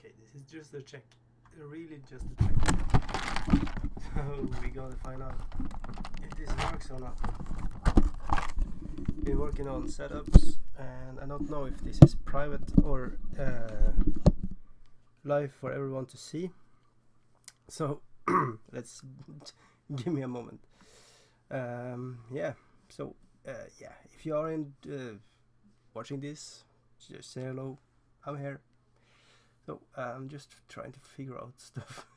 Okay, this is just a check. Really just a check. So we gotta find out if this works or not. Been working on setups and I don't know if this is private or live for everyone to see. So let's give me a moment. Yeah. So yeah, if you are in watching this, just say hello. I'm here. So I'm just trying to figure out stuff.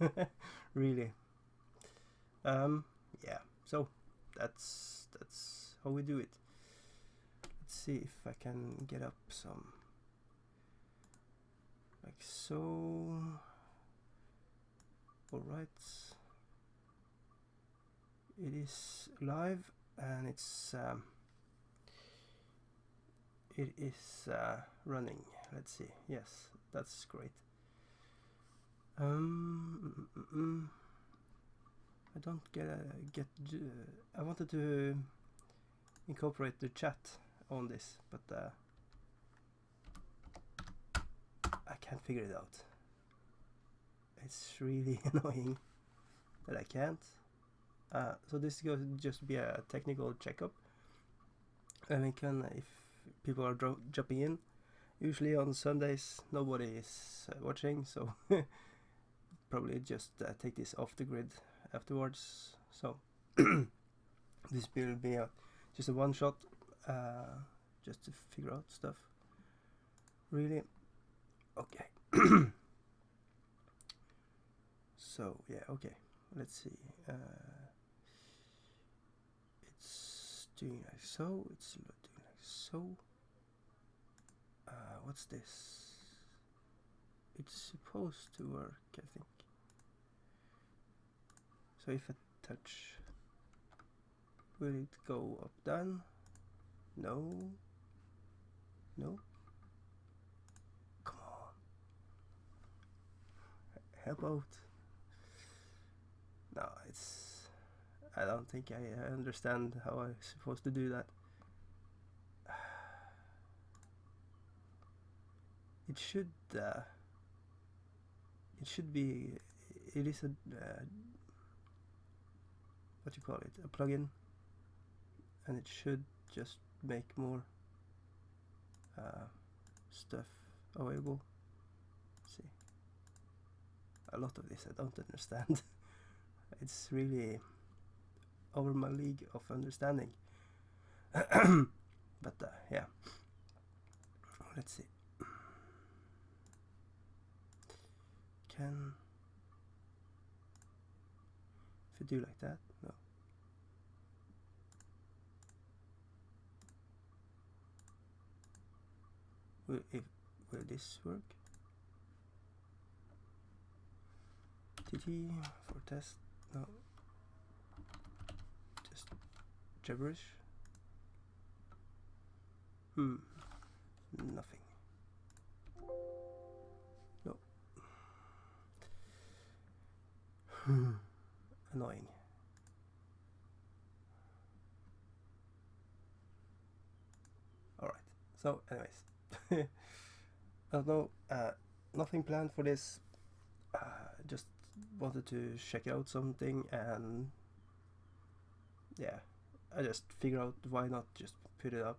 Really. Yeah. So that's how we do it. Let's see if I can get up some like so. Alright, it is live and it's running. Let's see. Yes, that's great. I don't get. I wanted to incorporate the chat on this, but I can't figure it out. It's really annoying that I can't. So this is going to just be a technical checkup, and we can, if people are jumping in, usually on Sundays nobody is watching, so probably just take this off the grid afterwards. So this will be just a one shot, just to figure out stuff. Really, okay. So yeah, okay. Let's see. It's doing like so. It's doing like so. What's this? It's supposed to work, I think. So if I touch, will it go up down? No. No. Come on. Help out. No, I don't think I understand how I'm supposed to do that. It should be, it is a, what you call it, a plugin, and it should just make more stuff available. Let's see. A lot of this I don't understand. It's really over my league of understanding. But yeah, let's see. Can, if you do like that, no. Will this work? TT for test, no. Just gibberish. Nothing. No. Annoying. Alright, so anyways. I don't know, nothing planned for this. Just wanted to check out something, and yeah, I just figured out why not just put it up.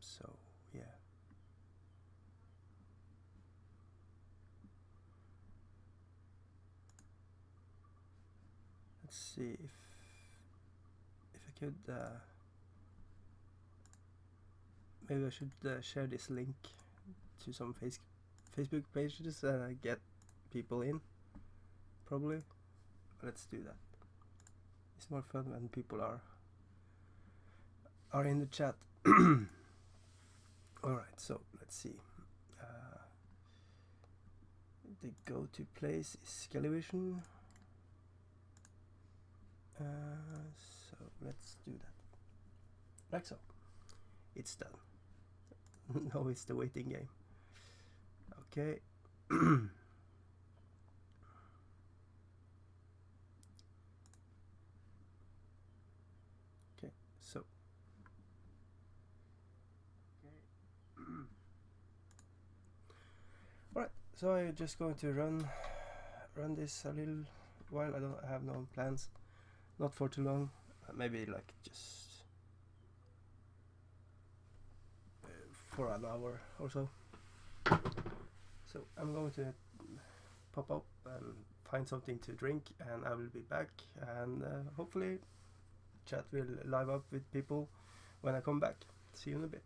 So yeah, let's see if I could maybe I should share this link to some Facebook pages and get people in. Probably. Let's do that. It's more fun when people are in the chat. Alright, so let's see. The go-to place is Skellievisoins. So let's do that. Like so. It's done. Now it's the waiting game. Okay. Okay, So alright, so I'm just going to run this a little while. I don't have no plans, not for too long, maybe like just for an hour or so. So I'm going to pop up and find something to drink, and I will be back, and hopefully chat will live up with people when I come back. See you in a bit.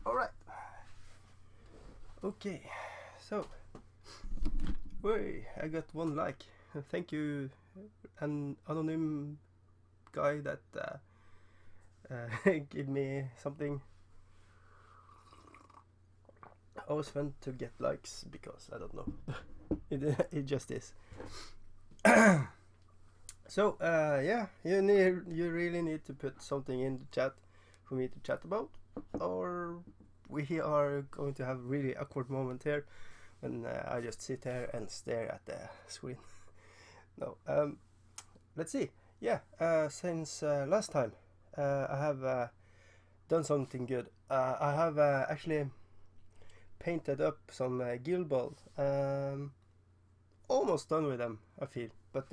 Alright. Okay, so I got 1 like. Thank you, an anonymous guy that give me something. Always fun to get likes, because I don't know. it just is. So yeah, you really need to put something in the chat for me to chat about, or we are going to have a really awkward moment here when I just sit here and stare at the screen. No, let's see. Yeah, since last time I have done something good. I have actually painted up some gill balls. Almost done with them, I feel, but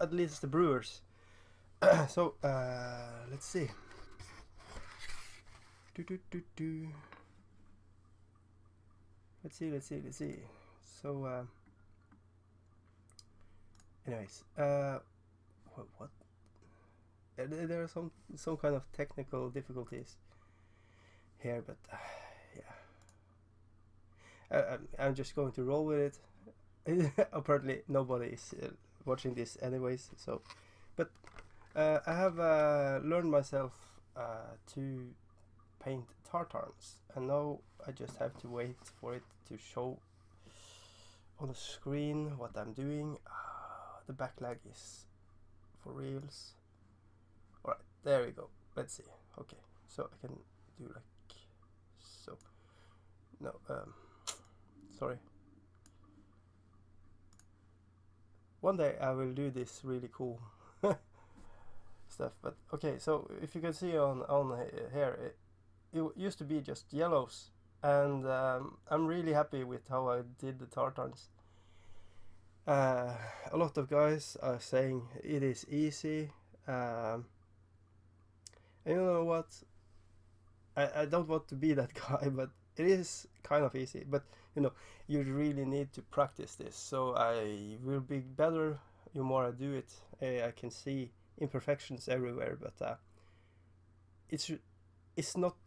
at least the brewers. So let's see. Let's see. So anyways, what? There are some kind of technical difficulties here, but yeah, I'm just going to roll with it. Apparently nobody is watching this anyways, so but I have learned myself to paint tartans, and now I just have to wait for it to show on the screen what I'm doing. The backlag is for reals. Alright, there we go. Let's see. Okay, so I can do like so. No, sorry. one day I will do this really cool stuff. But okay, so if you can see on here, it used to be just yellows, and I'm really happy with how I did the tartans. A lot of guys are saying it is easy. And you know what? I don't want to be that guy, but it is kind of easy. But you know, you really need to practice this. So I will be better the more I do it. I can see imperfections everywhere, but it's it's not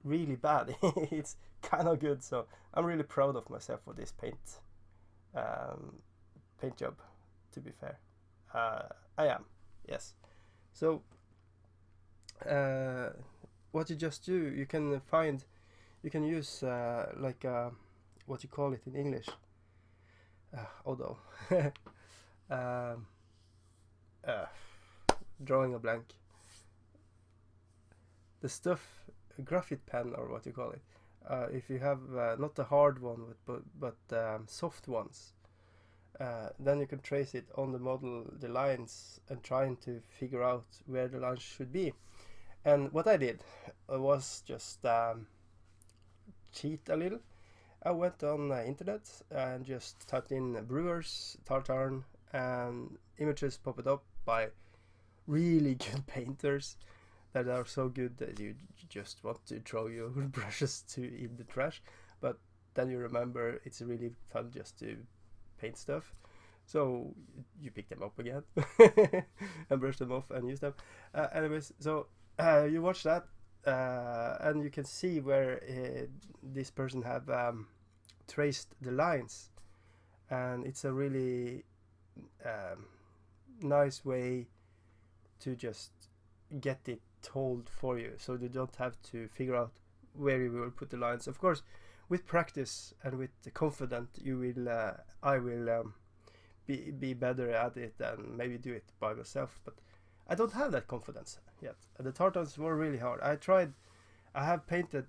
really bad. It's kind of good. So I'm really proud of myself for this um, paint job. To be fair, I am. Yes. So what you just do, you can use like what you call it in English. Although um, uh, drawing a blank. The stuff, graphite pen or what you call it. If you have not the hard one, but soft ones, then you can trace it on the model, the lines, and trying to figure out where the lines should be. And what I did was just cheat a little. I went on the internet and just typed in brewers, tartan, and images popped up by really good painters that are so good that you just want to throw your brushes in the trash. But then you remember it's really fun just to paint stuff. So you pick them up again and brush them off and use them. Anyways, so you watch that and you can see where this person have traced the lines, and it's a really nice way to just get it told for you, so you don't have to figure out where you will put the lines. Of course, with practice and with the confidence, you will I will be better at it and maybe do it by myself, but I don't have that confidence yet. The tartans were really hard. I have painted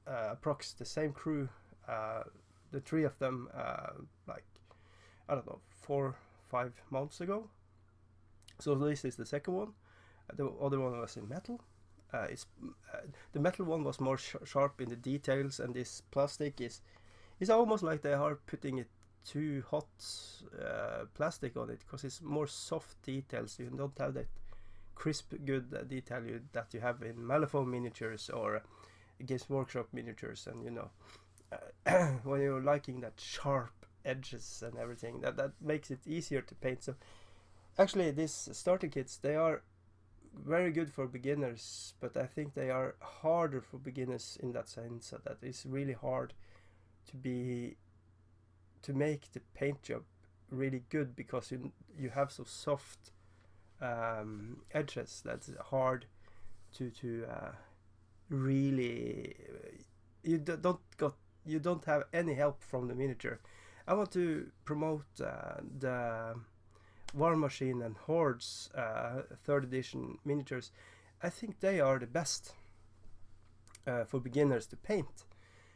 approx the same crew, the three of them, like I don't know, 4-5 months ago. So this is the second one. The other one was in metal. The metal one was more sharp in the details, and this plastic is almost like they are putting it too hot plastic on it, because it's more soft details. You don't have that crisp good detail that you have in Malifaux miniatures or Games Workshop miniatures. And you know, when you're liking that sharp edges and everything, that makes it easier to paint. So actually these starter kits, they are very good for beginners, but I think they are harder for beginners in that sense, so that it's really hard to make the paint job really good, because you have so soft edges that's hard to really you don't have any help from the miniature. I want to promote the War Machine and Hordes 3rd edition miniatures. I think they are the best for beginners to paint,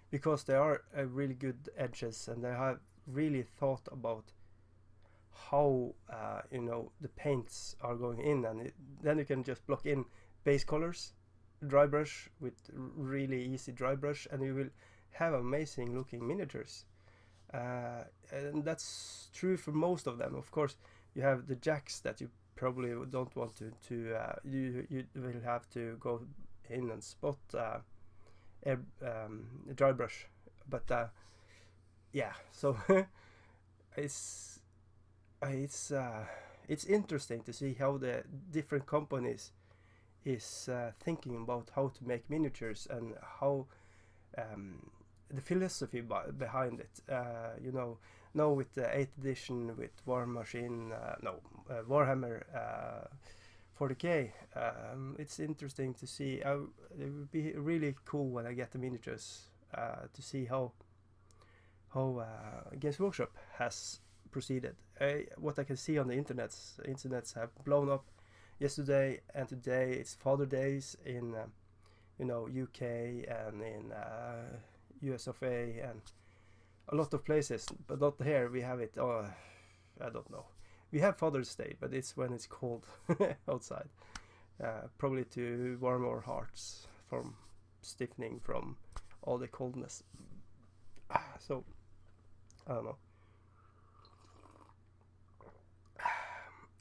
because they are really good edges, and they have really thought about how you know, the paints are going in, and then you can just block in base colors, dry brush with really easy dry brush, and you will have amazing looking miniatures. And that's true for most of them. Of course, you have the jacks that you probably don't want to you will have to go in and spot dry brush, but yeah, so it's interesting to see how the different companies is thinking about how to make miniatures, and how the philosophy behind it. You know, now with the 8th edition with War Machine, Warhammer 40k, it's interesting to see. It would be really cool when I get the miniatures to see how Games Workshop has proceeded. What I can see on the internets have blown up. Yesterday and today it's Father Days in you know, UK and in US of A and a lot of places, but not here. We have it, I don't know, we have Father's Day, but it's when it's cold outside. Probably to warm our hearts from stiffening from all the coldness. So I don't know.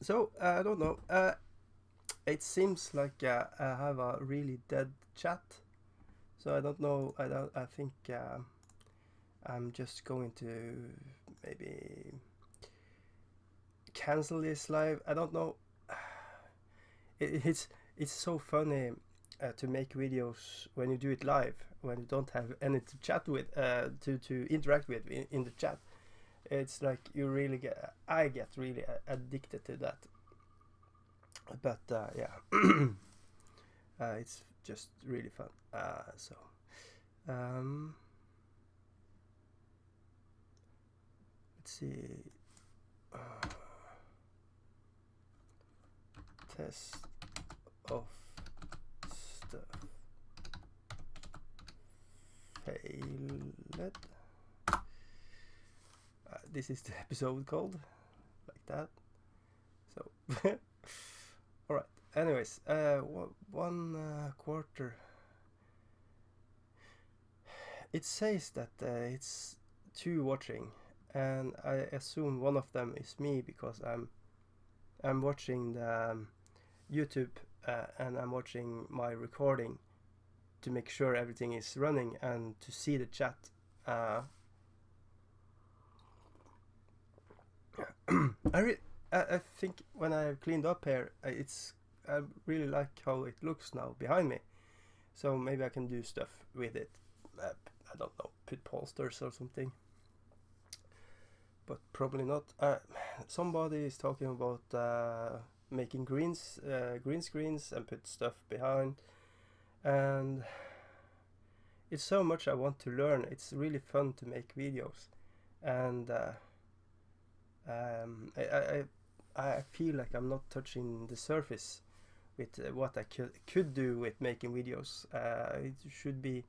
So I don't know. It seems like I have a really dead chat. So I don't know. I think I'm just going to maybe cancel this live. I don't know. It's so funny to make videos when you do it live, when you don't have any to chat with, to interact with in the chat. It's like I get really addicted to that. But yeah, it's just really fun. So let's see. Test of stuff failed. This is the episode called like that. So all right. Anyways, one quarter. It says that it's 2 watching, and I assume one of them is me because I'm watching the YouTube and I'm watching my recording to make sure everything is running and to see the chat. I think when I cleaned up here, I really like how it looks now behind me. So maybe I can do stuff with it. I don't know, put posters or something. But probably not. Somebody is talking about making green screens and put stuff behind. And it's so much I want to learn. It's really fun to make videos. And I feel like I'm not touching the surface with what I could do with making videos. It should be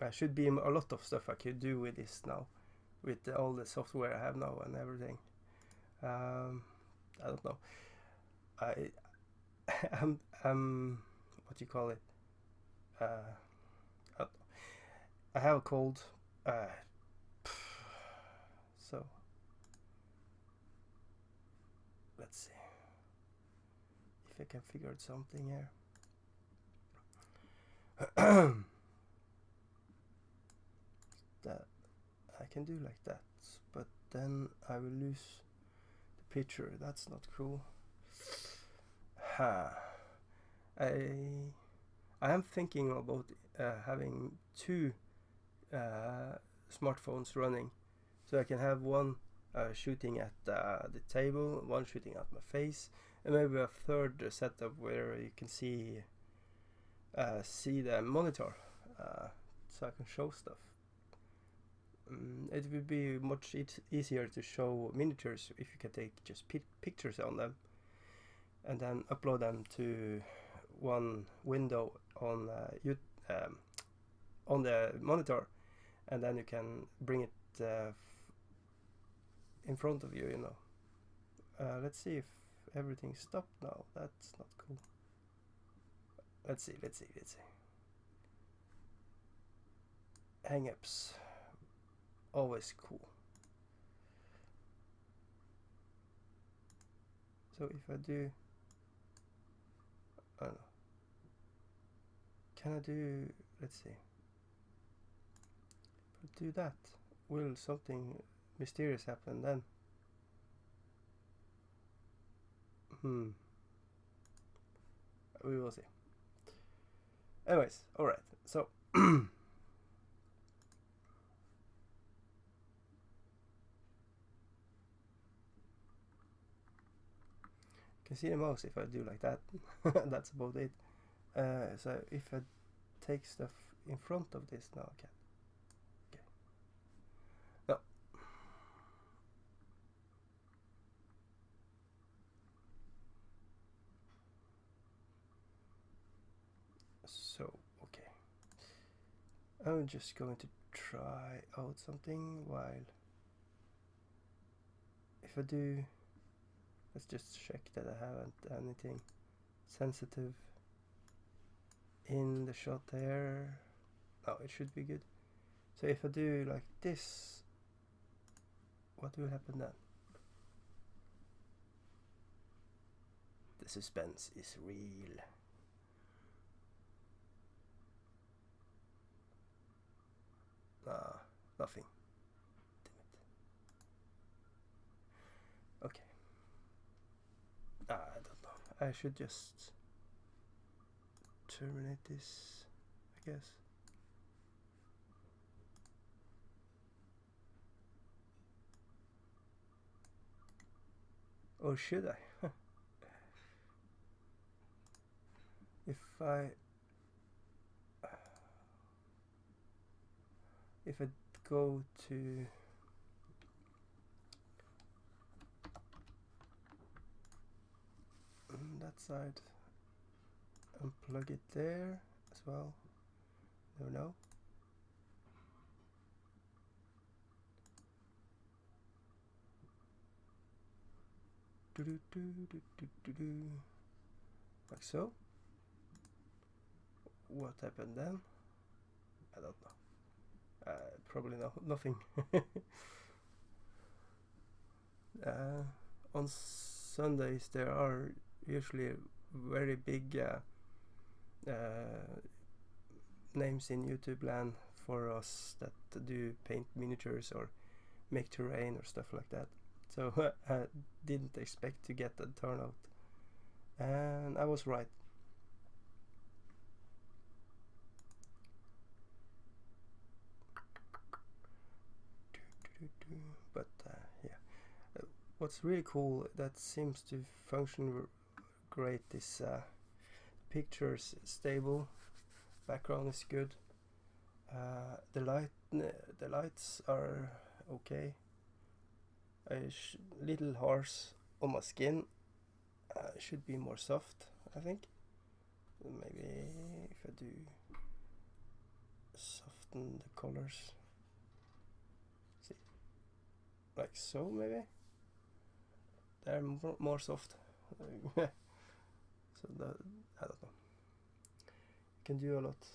a lot of stuff I could do with this now, with all the software I have now and everything. I don't know. I'm what you call it. I have a cold. So let's see if I can figure out something here. That I can do like that, but then I will lose the picture. That's not cool. I am thinking about having 2 smartphones running, so I can have one shooting at the table, one shooting at my face, and maybe a third setup where you can see the monitor, so I can show stuff. It would be much easier to show miniatures if you can take just pictures on them and then upload them to one window on the monitor, and then you can bring it in front of you, let's see if everything stopped now. That's not cool. Let's see. Hang-ups, always cool. So if I do, I don't know, can I do, let's see, if I do that, will something mysterious happen then? We will see. Anyways, alright, so you can see the mouse if I do like that. That's about it. So if I take stuff in front of this now, I can. Okay. No. So, okay. I'm just going to try out something while if I do Let's just check that I haven't anything sensitive in the shot there. Oh, it should be good. So if I do like this, what will happen then? The suspense is real. Nothing. Damn it. Okay. I don't know. I should just terminate this, I guess. Or should I? If I go to that side, unplug it there as well. No. Like so. What happened then? I don't know. Probably nothing. On Sundays there are usually very big names in YouTube land for us that do paint miniatures or make terrain or stuff like that. So I didn't expect to get that turnout, and I was right. But yeah, what's really cool that seems to function great is pictures stable, background is good, the lights are okay. A little harsh on my skin, should be more soft, I think. Maybe if I do soften the colors, see, like so, maybe they're more soft. So that, I don't know, you can do a lot.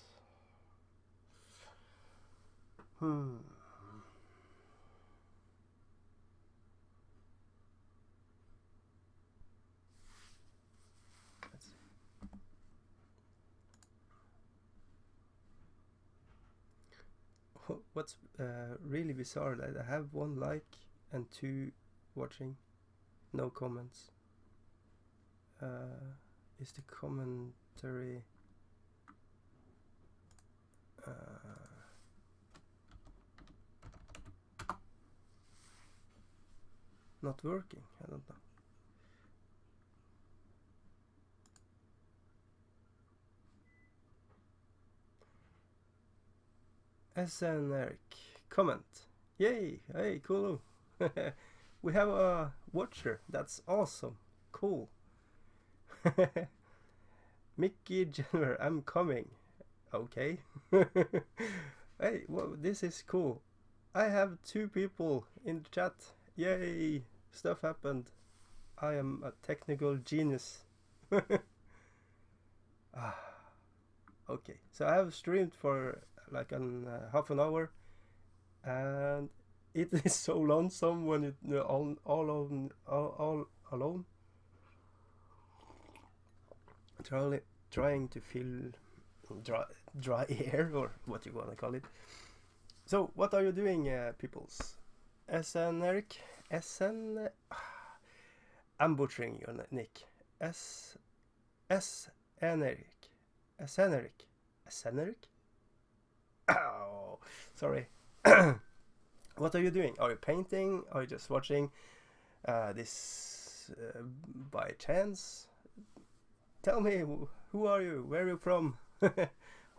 What's really bizarre that I have 1 like and 2 watching, no comments. Is the commentary not working? I don't know. SN Eric comment. Yay! Hey, cool. We have a watcher. That's awesome. Cool. Mickey Jenner, I'm coming. Okay. Hey, well, this is cool. I have 2 people in the chat. Yay! Stuff happened. I am a technical genius. Okay, so I have streamed for like half an hour, and it is so lonesome when you're all alone. Trying to feel dry air, or what you wanna call it. So what are you doing, peoples? SN Eric, SN. I'm butchering your nick. SN Eric. SN Eric. SN Eric. Oh, sorry. What are you doing? Are you painting? Are you just watching this by chance? Tell me, who are you? Where are you from?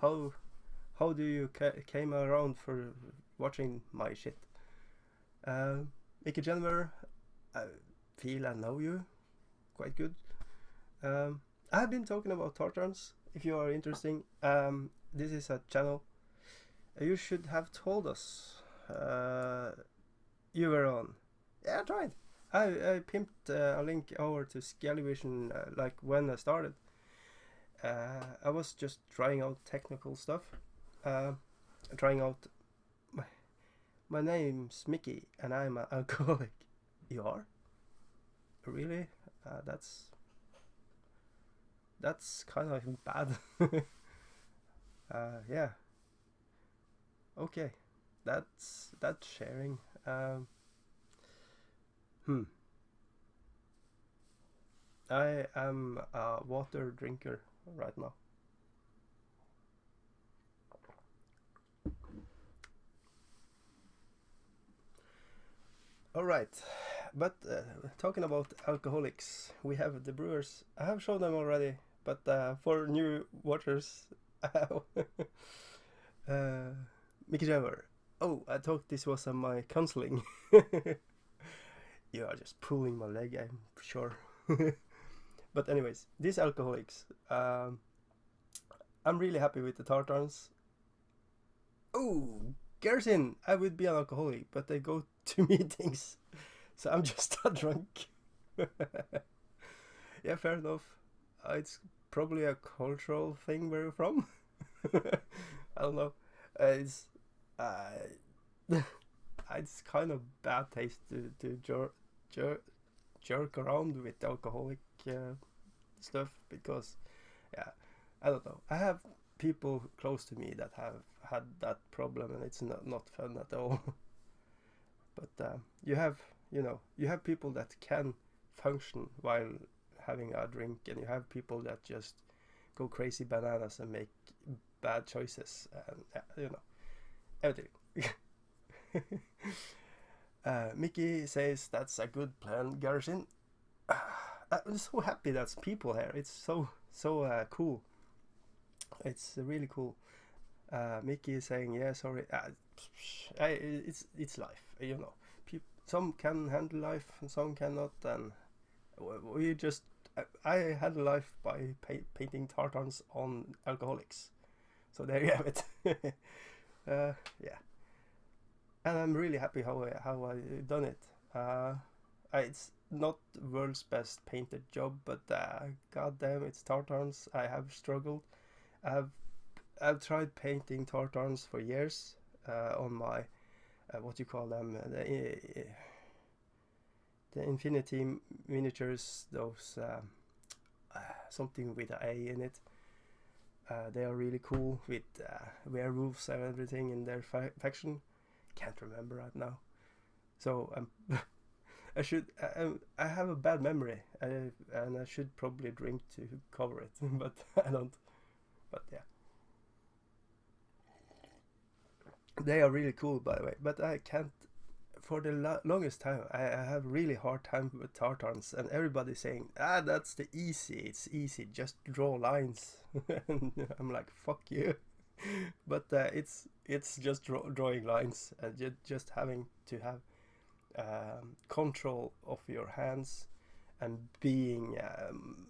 How do you came around for watching my shit? Mickey Jenner, I feel I know you quite good. I've been talking about tartans. If you are interested, this is a channel. You should have told us you were on. Yeah, I tried. I pimped a link over to Skellievision like when I started. I was just trying out technical stuff, trying out. My name's Mickey, and I'm an alcoholic. You are? Really? That's kind of bad. Yeah. Okay. That's sharing. I am a water drinker right now. All right, but talking about alcoholics, we have the brewers. I have shown them already, but for new watchers, Mickey Driver. Oh, I thought this was my counseling. You are just pulling my leg, I'm sure. But anyways, these alcoholics. I'm really happy with the tartans. Oh, Gersin, I would be an alcoholic, but I go to meetings, so I'm just a drunk. Yeah, fair enough. It's probably a cultural thing where you're from. I don't know. Uh, it's kind of bad taste to jerk around with alcoholic stuff because, yeah, I don't know. I have people close to me that have had that problem, and it's not fun at all. But you have people that can function while having a drink, and you have people that just go crazy bananas and make bad choices, and everything. Mickey says that's a good plan, Garrison. I'm so happy that's people here. It's so cool. It's really cool. Mickey is saying, yeah, sorry. It's life, some can handle life and some cannot, and we just I handle life by painting tartans on alcoholics. So there you have it. Yeah, and I'm really happy how I done it. It's not world's best painted job, but goddamn, it's tartans. I have struggled. I've tried painting tartans for years on my what you call them, the Infinity miniatures, those something with an A in it. They are really cool with werewolves and everything in their faction. Can't remember right now. So I should. I have a bad memory, and I should probably drink to cover it, but I don't. But yeah, they are really cool, by the way. But I can't. For the longest time, I have really hard time with tartans, and everybody's saying, that's the easy. It's easy. Just draw lines. And I'm like, fuck you. But it's just drawing lines, and just having to have control of your hands, and being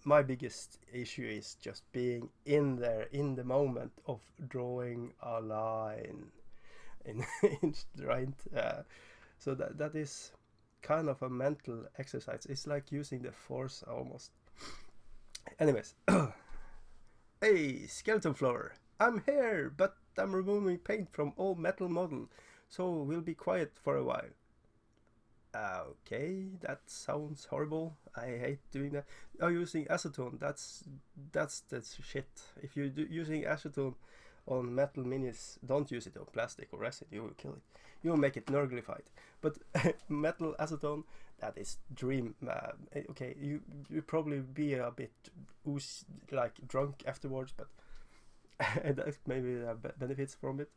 my biggest issue is just being in there in the moment of drawing a line in right. So that is kind of a mental exercise. It's like using the force almost. Anyways, hey, skeleton floor, I'm here, but I'm removing paint from all metal model, so we'll be quiet for a while. Okay, that sounds horrible. I hate doing that. Oh, using acetone, that's the shit. If you're using acetone on metal minis, don't use it on plastic or resin. You will kill it. You will make it nurglified. But metal acetone, that is dream. Okay, you probably be a bit like drunk afterwards, but that maybe benefits from it.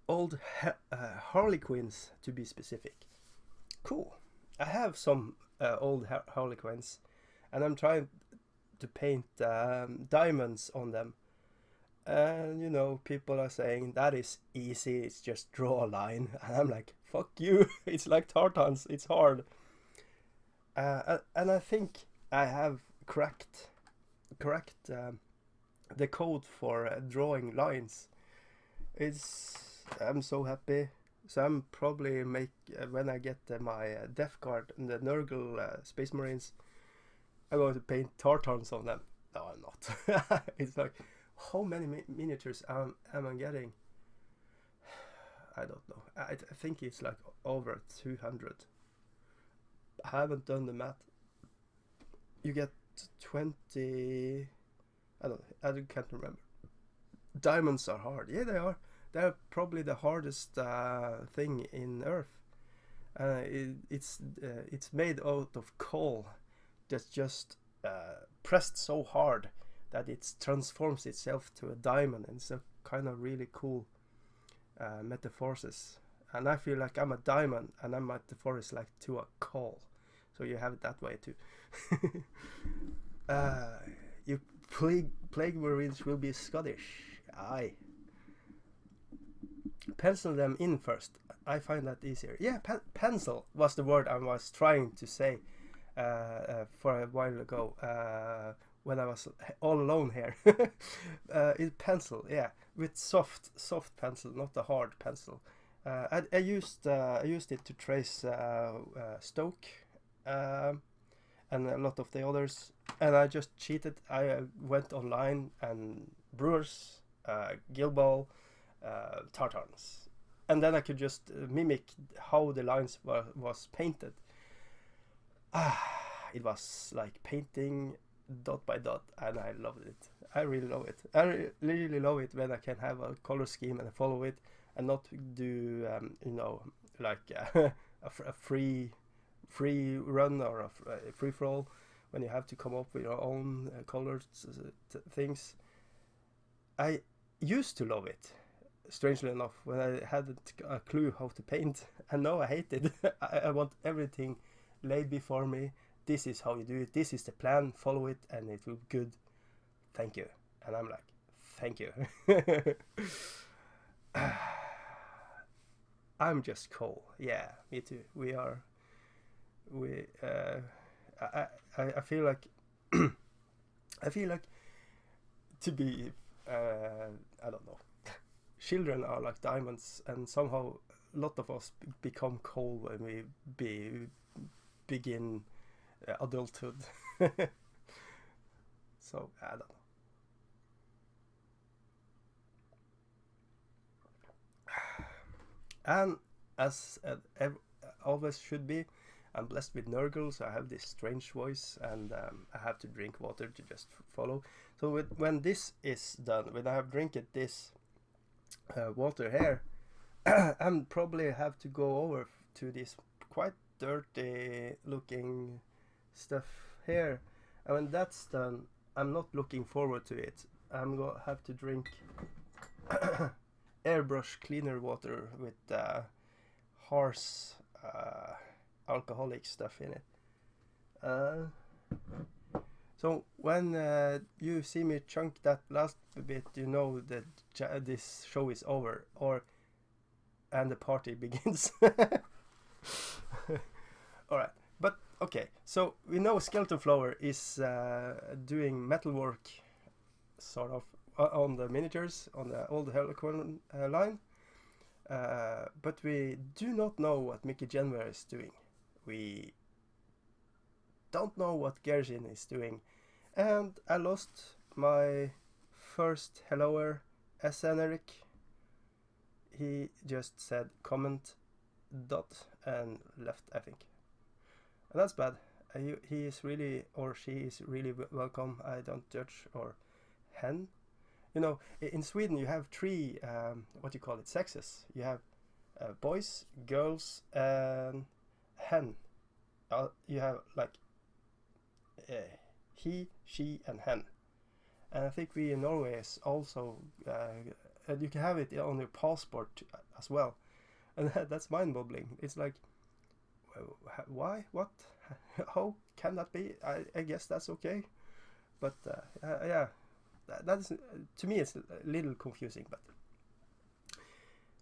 Old Harlequins, to be specific. Cool. I have some old Harlequins, and I'm trying to paint diamonds on them. And people are saying that is easy. It's just draw a line, and I'm like, fuck you. It's like tartans. It's hard. And I think I have cracked the code for drawing lines. I'm so happy. So I'm probably when I get my Death Guard and the Nurgle Space Marines, I'm going to paint tartans on them. No, I'm not. It's like, how many miniatures am I getting? I don't know. I think it's like over 200. I haven't done the math. You get 20. I can't remember. Diamonds are hard. Yeah, they are. They're probably the hardest thing in Earth. It's made out of coal that's just pressed so hard that it transforms itself to a diamond, and it's a kind of really cool metaphors. And I feel like I'm a diamond, and I'm metaphors like to a coal. So you have it that way too. You plague marines will be Scottish. Aye. Pencil them in first. I find that easier. Yeah, pencil was the word I was trying to say for a while ago when I was all alone here. It's pencil, yeah, with soft pencil, not a hard pencil. I used it to trace Stoke and a lot of the others, and I just cheated. I went online and Brewers, Guild Ball, tartans, and then I could just mimic how the lines was painted. It was like painting dot by dot, and I loved it. I really love it. I really love it when I can have a color scheme and follow it, and not do like a free run or a free for all, when you have to come up with your own colors things. I used to love it, strangely enough, when I hadn't a clue how to paint, and now I hate it. I want everything laid before me. This is how you do it. This is the plan. Follow it, and it will be good. Thank you. And I'm like, thank you. I'm just cool. Yeah, me too. We are. I feel like I feel like to be I don't know. Children are like diamonds, and somehow a lot of us become coal when we begin adulthood. So I don't know. And as always should be, I'm blessed with Nurgle, so I have this strange voice, and I have to drink water to just follow. So when this is done, when I have drank this water here, I'm probably have to go over to this quite dirty looking stuff here, and when that's done, I'm not looking forward to it. I'm gonna have to drink airbrush cleaner water with harsh alcoholic stuff in it. So when you see me chunk that last bit, you know that this show is over, and the party begins. All right, but okay. So we know Skeleton Flower is doing metalwork, sort of, on the miniatures on the old Helicorn line, but we do not know what Mickey Genware is doing. We don't know what Gershon is doing, and I lost my first helloer, SN Eric. He just said comment dot and left, I think, and that's bad. He is really, or she is really welcome. I don't judge or hen. You know, in Sweden you have three what you call it, sexes. You have boys, girls, and hen. You have like he, she, and hen. And I think we in Norway is also you can have it on your passport as well, and that's mind-boggling. It's like, why, what, how can that be? I guess that's okay, but yeah, that's to me it's a little confusing. But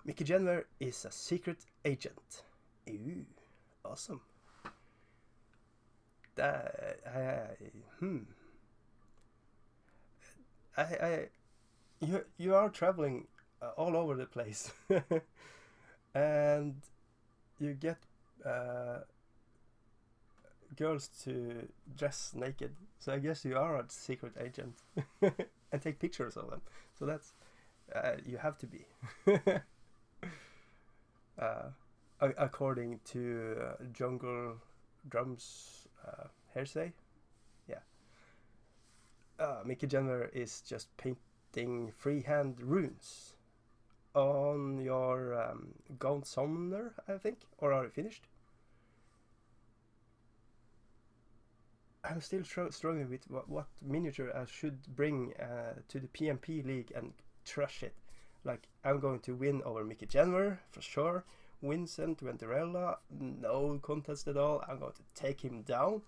Mickey Genware is a secret agent. Ooh, awesome. You are traveling all over the place. and you get girls to dress naked. So I guess you are a secret agent and take pictures of them. So that's you have to be. According to Jungle Drums hearsay. Yeah. Mickey Jenner is just painting freehand runes on your Gaunt Summoner, I think. Or are you finished? I'm still struggling with what miniature I should bring to the PMP League and crush it. Like, I'm going to win over Mickey Jenner, for sure. Vincent Venturella, no contest at all. I'm going to take him down.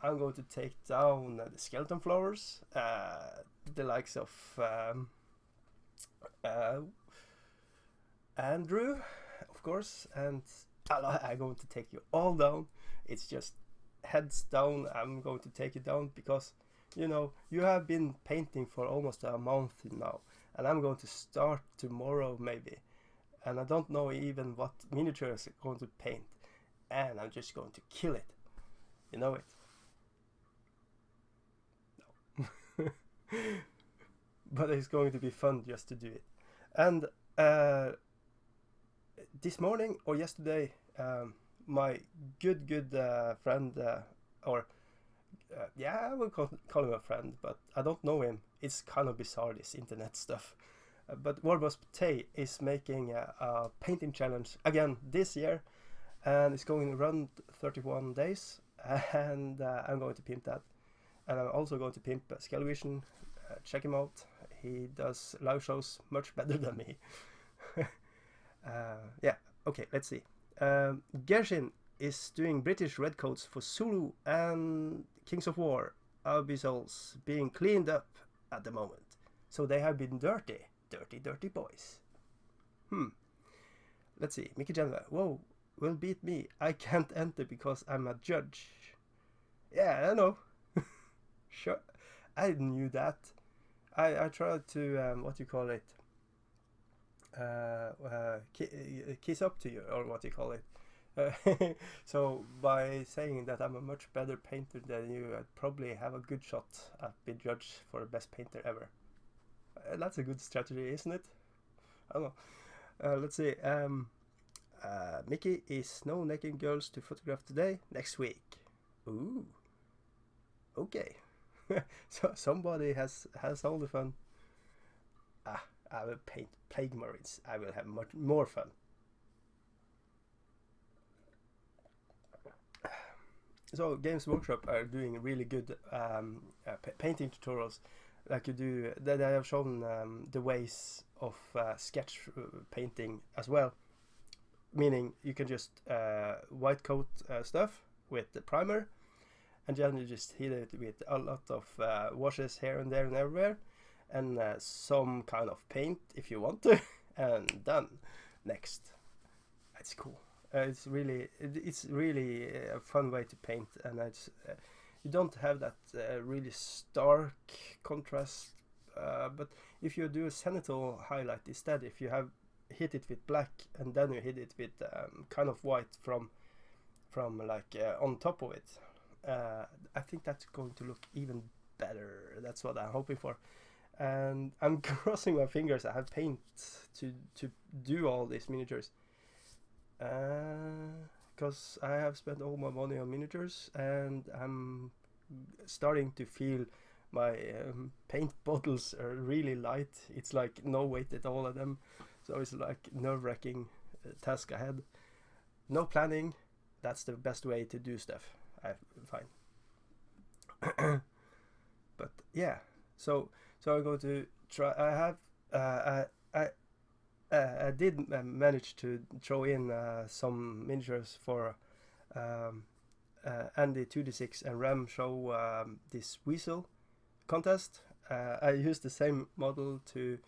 I'm going to take down the Skeleton Flowers, the likes of Andrew, of course, and I'm going to take you all down. It's just heads down. I'm going to take you down because, you know, you have been painting for almost a month now, and I'm going to start tomorrow maybe, and I don't know even what miniatures I'm going to paint, and I'm just going to kill it. You know it. No. But it's going to be fun just to do it. And this morning or yesterday, my good friend, yeah, I will call him a friend, but I don't know him. It's kind of bizarre, this internet stuff. But Warbus Tay is making a painting challenge again this year, and it's going to run 31 days, and I'm going to pimp that. And I'm also going to pimp Skellievisoins. Check him out. He does live shows much better than me. Yeah, okay, let's see. Gershin is doing British redcoats for Zulu and Kings of War Abyssals being cleaned up at the moment. So they have been dirty boys. Let's see. Mickey Jenner, whoa, will beat me. I can't enter because I'm a judge. Yeah, I know. Sure, I knew that. I tried to what you call it, kiss up to you, or what you call it. So by saying that I'm a much better painter than you, I'd probably have a good shot at being judged for the best painter ever. That's a good strategy, isn't it? I don't know. Let's see. Mickey is no naked girls to photograph today. Next week. Ooh. Okay. So somebody has all the fun. I will paint Plague Marines. I will have much more fun. So Games Workshop are doing really good painting tutorials, like you do. They have shown the ways of sketch painting as well. Meaning you can just white coat stuff with the primer, and then you just hit it with a lot of washes here and there and everywhere, and some kind of paint if you want to, and done. Next. It's cool. It's really a fun way to paint, and it's you don't have that really stark contrast. But if you do a cenital highlight instead, if you have hit it with black and then you hit it with kind of white from like on top of it, I think that's going to look even better. That's what I'm hoping for, and I'm crossing my fingers I have paint to do all these miniatures, because I have spent all my money on miniatures, and I'm starting to feel my paint bottles are really light. It's like no weight at all of them, so it's like nerve-wracking task ahead. No planning, that's the best way to do stuff, I find. But yeah, so I'm going to try. I did manage to throw in some miniatures for Andy 2D6 and Ram show this weasel contest. I used the same model to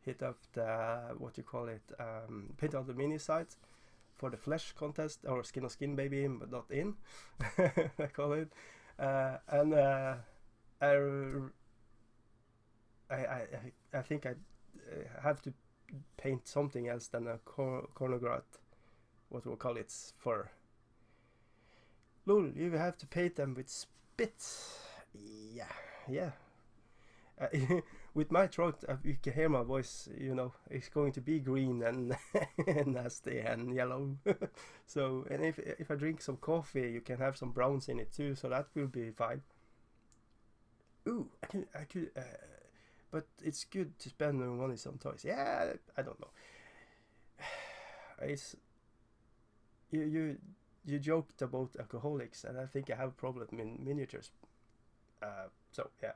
hit up the what you call it, paint on the mini site for the flesh contest, or skin on skin baby in but not in. I call it, and I think I have to paint something else than a Chronograph what we'll call it for. Lol, you have to paint them with spit. Yeah. With my throat, you can hear my voice. It's going to be green and nasty and yellow. So, and if I drink some coffee, you can have some browns in it too. So that will be fine. Ooh, I could. But it's good to spend money on toys. Yeah, I don't know. It's you joked about alcoholics, and I think I have a problem in miniatures. So yeah.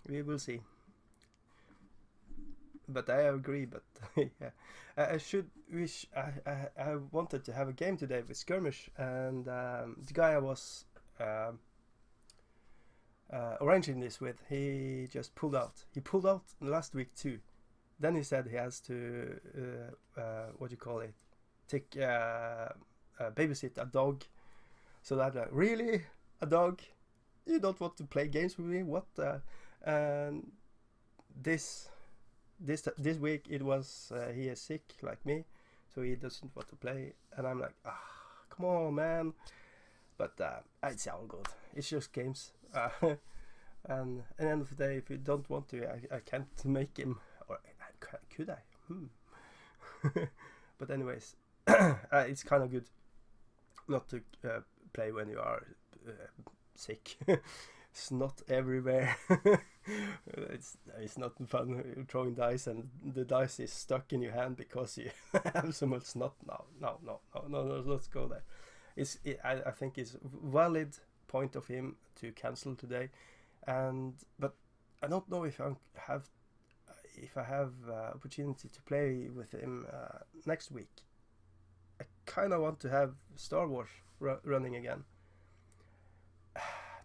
We will see. But I agree. But yeah, I should wish I wanted to have a game today with Skirmish, and the guy I was arranging this with, he just pulled out. He pulled out last week too. Then he said he has to what do you call it? Take babysit a dog. So that really, a dog? You don't want to play games with me? What? And this week it was he is sick like me, so he doesn't want to play, and I'm like, come on, man. But it's all good. It's just games. And at the end of the day, if you don't want to, I can't make him. Or could I? But anyways, it's kind of good not to play when you are sick. It's not everywhere. It's not fun throwing dice and the dice is stuck in your hand because you have so much snot. No, let's go there. I think it's valid point of him to cancel today, but I don't know if I have opportunity to play with him next week. I kind of want to have Star Wars running again.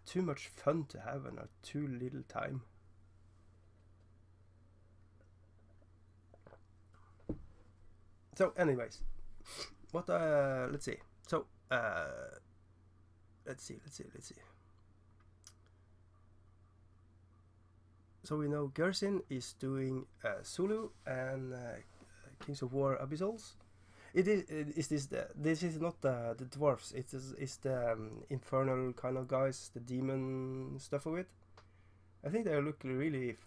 Too much fun to have and too little time. So anyways, what let's see. So let's see. So we know Gersin is doing Zulu and Kings of War Abyssals. This is not the dwarfs. It's the infernal kind of guys, the demon stuff of it. I think they look really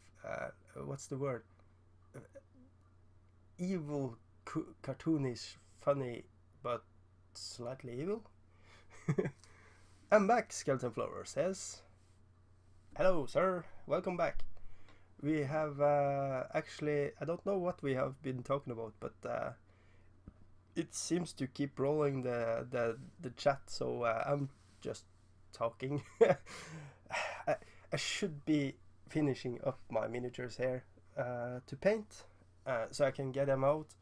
what's the word? Evil, cartoonish, funny, but slightly evil. I'm back. Skeleton Flower says, "Hello, sir. Welcome back." We have actually, I don't know what we have been talking about, but it seems to keep rolling the chat, so I'm just talking. I should be finishing up my miniatures here to paint, so I can get them out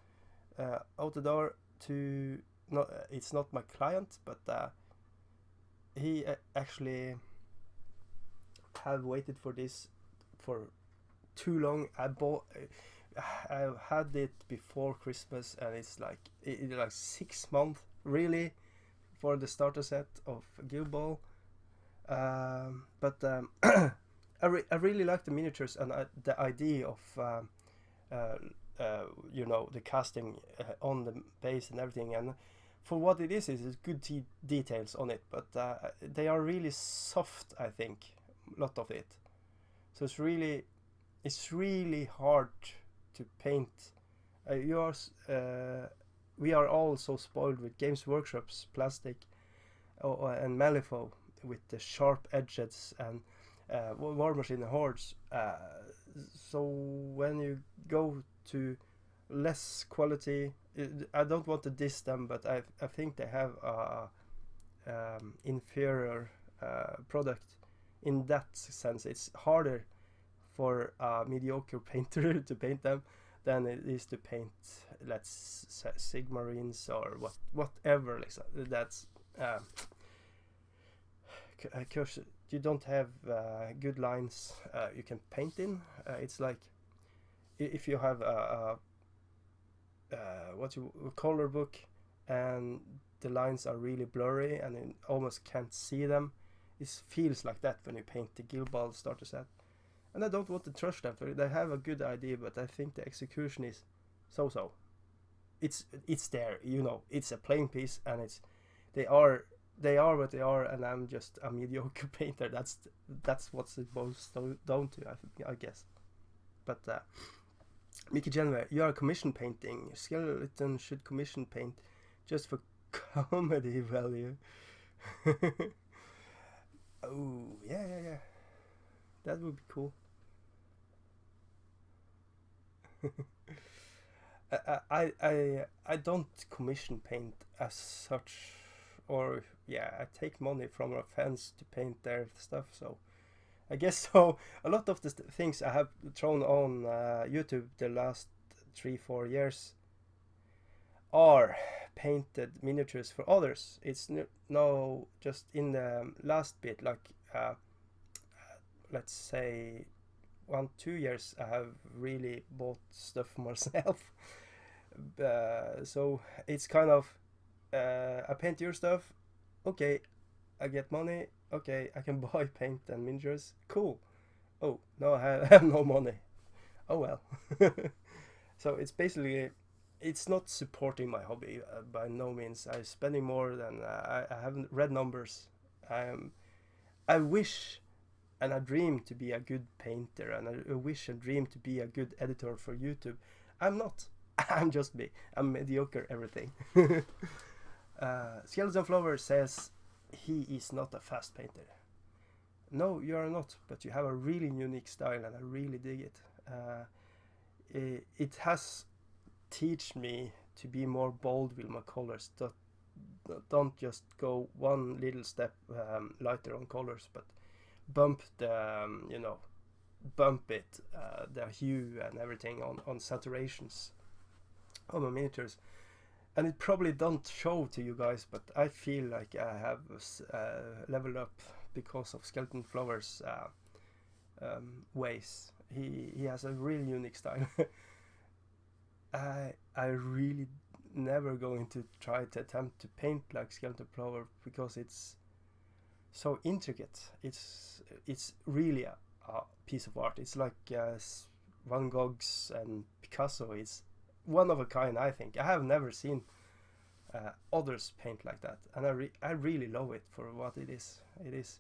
the door to. No, it's not my client, but he actually have waited for this for too long. I've had it before Christmas, and it's like 6 months really for the starter set of Guild Ball. But I really like the miniatures and the idea of the casting on the base and everything. And for what it is good details on it, but they are really soft. I think a lot of it. So it's really hard to paint. We are all so spoiled with Games Workshop's plastic and Malifaux with the sharp edges and War Machine Hordes. So when you go to less quality, I don't want to diss them, but I think they have a inferior product in that sense. It's harder for a mediocre painter to paint them than it is to paint, let's say, Sigmarines or whatever. Like so. That's because you don't have good lines you can paint in. It's like if you have a color book and the lines are really blurry and you almost can't see them. It feels like that when you paint the Guild Ball starter set. and I don't want to trust them. They have a good idea, but I think the execution is so. It's there, you know. It's a plain piece, and they are what they are, and I'm just a mediocre painter. That's what's it boils down to, I guess. But Mickey Genway, you are commission painting. Skeleton should commission paint just for comedy value. Oh, yeah. That would be cool. I don't commission paint as such, or yeah, I take money from our fans to paint their stuff. So I guess so. A lot of the things I have thrown on YouTube the last 3-4 years are painted miniatures for others. It's no just in the last bit, like let's say 1-2 years I have really bought stuff for myself. So it's kind of I paint your stuff, okay, I get money, okay, I can buy paint and miniatures, cool. Oh no, I have no money, oh well. So it's basically, it's not supporting my hobby by no means. I'm spending more than I haven't read numbers. I wish and I dream to be a good painter, and I wish and dream to be a good editor for YouTube. I'm not. I'm just me. I'm mediocre everything. Skeleton Flower says he is not a fast painter. No, you are not, but you have a really unique style, and I really dig it. It has teach me to be more bold with my colors. Don't just go one little step lighter on colors, but bump the bump it, the hue and everything on saturations on my miniatures. And it probably don't show to you guys, but I feel like I have leveled up because of Skeleton Flower's ways. He has a really unique style. I really never going to try to attempt to paint like Skeleton Flower because it's so intricate. It's really a piece of art. It's like Van Gogh's and Picasso. It's one of a kind, I think. I have never seen others paint like that, and I really love it for what it is. It is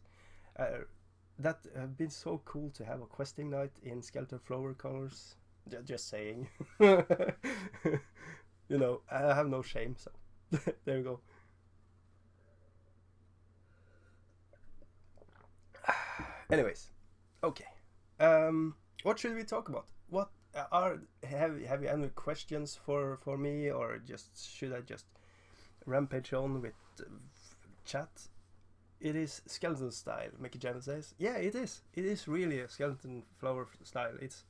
that have been so cool to have a questing night in Skeleton Flower colors. Just saying. You know, I have no shame, so there you go. Anyways, okay. What should we talk about? What have you any questions for me, or just should I just rampage on with chat? It is skeleton style, Mickey Janet says. Yeah, it is. It is really a Skeleton Flower style. It's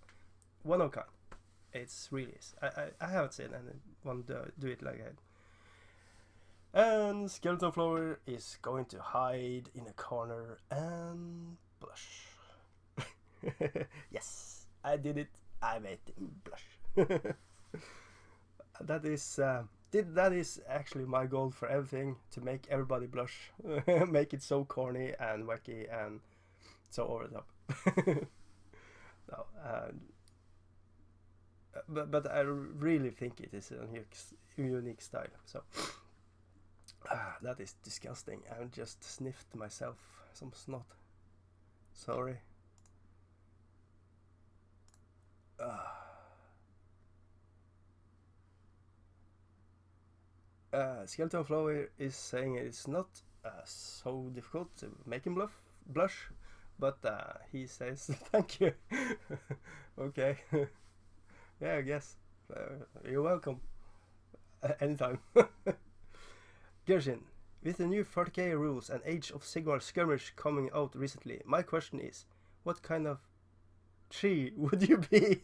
one of a kind. It's really is. I haven't seen anyone do it like that. And Skeleton Flower is going to hide in a corner and blush. Yes, I did it. I made him blush. That is actually my goal for everything, to make everybody blush. Make it so corny and wacky and so over the top. No, but I really think it is a unique style. So that is disgusting. I just sniffed myself some snot. Sorry. Skeleton Flower is saying it's not so difficult to make him blush, but he says thank you. Okay. Yeah, I guess. You're welcome. Anytime. Gershin, with the new 40k rules and Age of Sigmar skirmish coming out recently, my question is, what kind of tree would you be?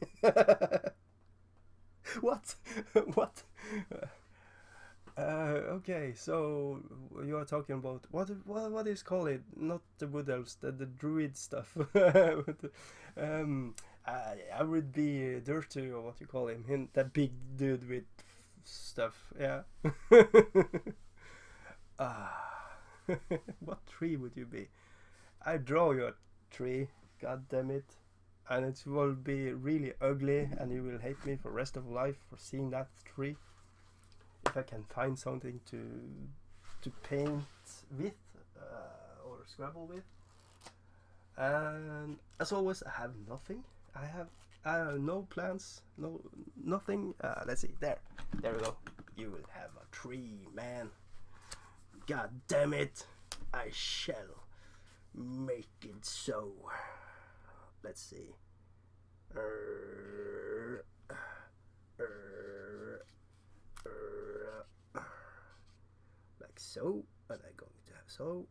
What? What? Okay, so you are talking about what is called it? Not the wood elves, the druid stuff. I would be Dirty, or what you call him, that big dude with stuff. Yeah. What tree would you be? I draw your tree. God damn it! and it will be really ugly, and you will hate me for the rest of life for seeing that tree. If I can find something to paint with or scrabble with. And as always, I have nothing. I have no plans, nothing. Let's see, there we go. You will have a tree, man. God damn it, I shall make it so. Let's see. Like so, and I'm going to have so,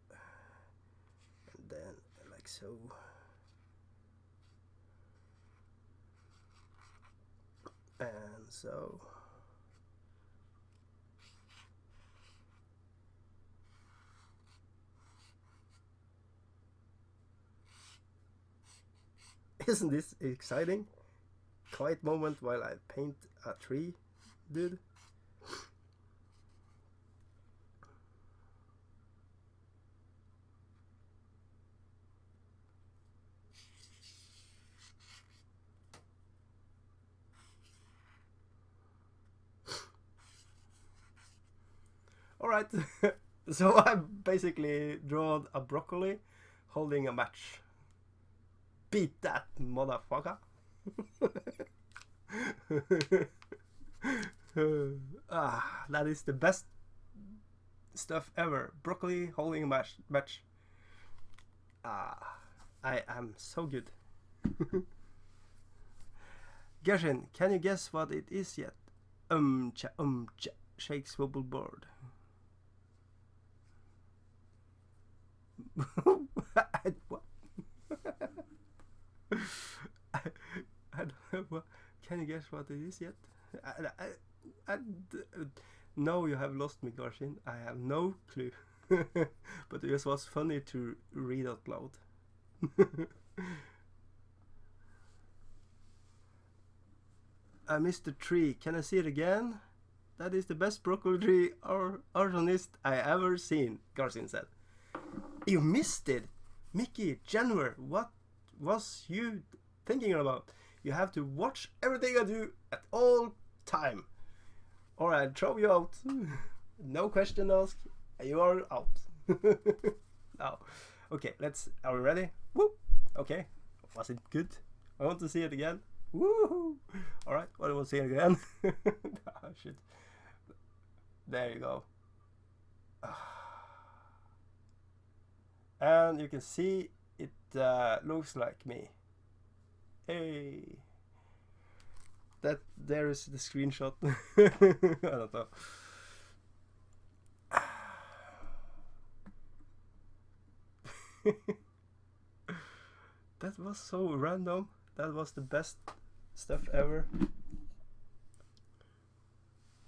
and then like so. And so. Isn't this exciting? Quiet moment while I paint a tree, dude. Alright, so I basically drawn a broccoli holding a match. Beat that, motherfucker. That is the best stuff ever. Broccoli holding a match. I am so good. Gershon, can you guess what it is yet? Shakes wobble board. What? I don't know what. Can you guess what it is yet? No, you have lost me, Garshin. I have no clue. But it was funny to read out loud. I missed the tree. Can I see it again? That is the best broccoli tree or arsonist I ever seen, Garcin said. You missed it! Mickey, January, what was you thinking about? You have to watch everything I do at all time. Or I'll throw you out. No question asked. You are out. Now, okay, are we ready? Woo! Okay, was it good? I want to see it again. Woohoo! Alright, I want to see it again. Oh, shit. There you go. And you can see it looks like me. Hey, there is the screenshot. I don't know. That was so random. That was the best stuff ever.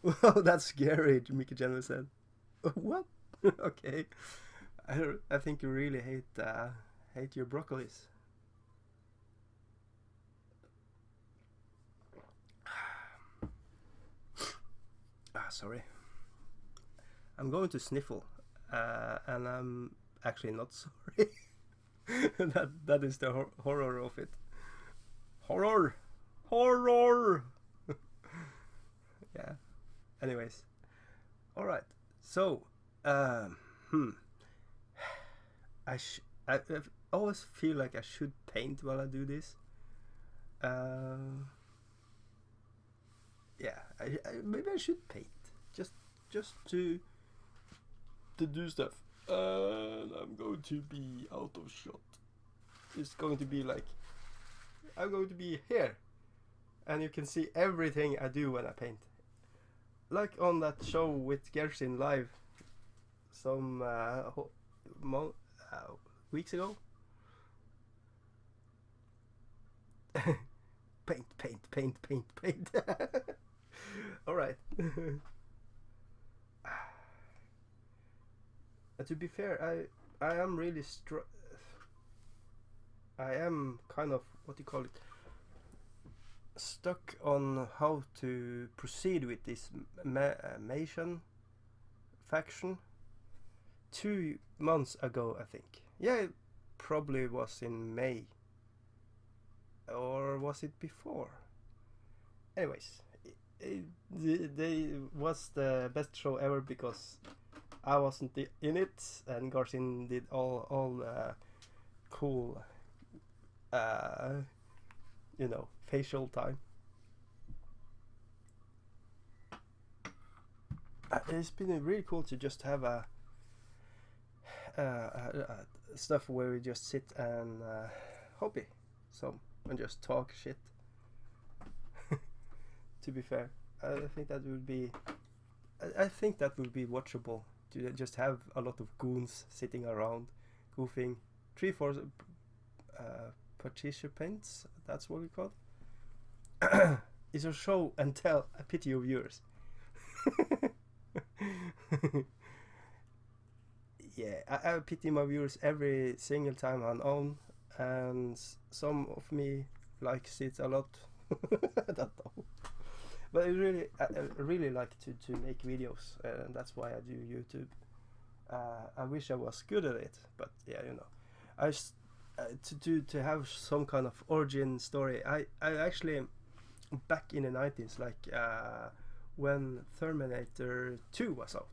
Wow, that's scary, Mickey Jenner said. What? Okay. I think you really hate your broccolis. Sorry. I'm going to sniffle, and I'm actually not sorry. that is the horror of it. Horror. Yeah. Anyways. All right. So, I always feel like I should paint while I do this. Yeah, maybe I should paint just to do stuff. And I'm going to be out of shot. It's going to be like I'm going to be here, and you can see everything I do when I paint. Like on that show with Gershon live some weeks ago. Paint. All right. To be fair, I am really I am kind of, what do you call it, stuck on how to proceed with this Mason faction. 2 months ago, I think. Yeah, it probably was in May. or was it before? Anyways, they was the best show ever because I wasn't in it, and Garcin did all cool, facial time. It's been really cool to just have a stuff where we just sit and hobby and just talk shit. To be fair, I think that would be watchable, to just have a lot of goons sitting around goofing. 3-4 participants, that's what we call it. It's a show and tell. I pity your viewers. Yeah, I pity my viewers every single time I'm on, and some of me likes it a lot. I don't know, but I really like to make videos, and that's why I do YouTube. I wish I was good at it, but yeah, to have some kind of origin story. I actually, back in the 90s, like when Terminator 2 was out,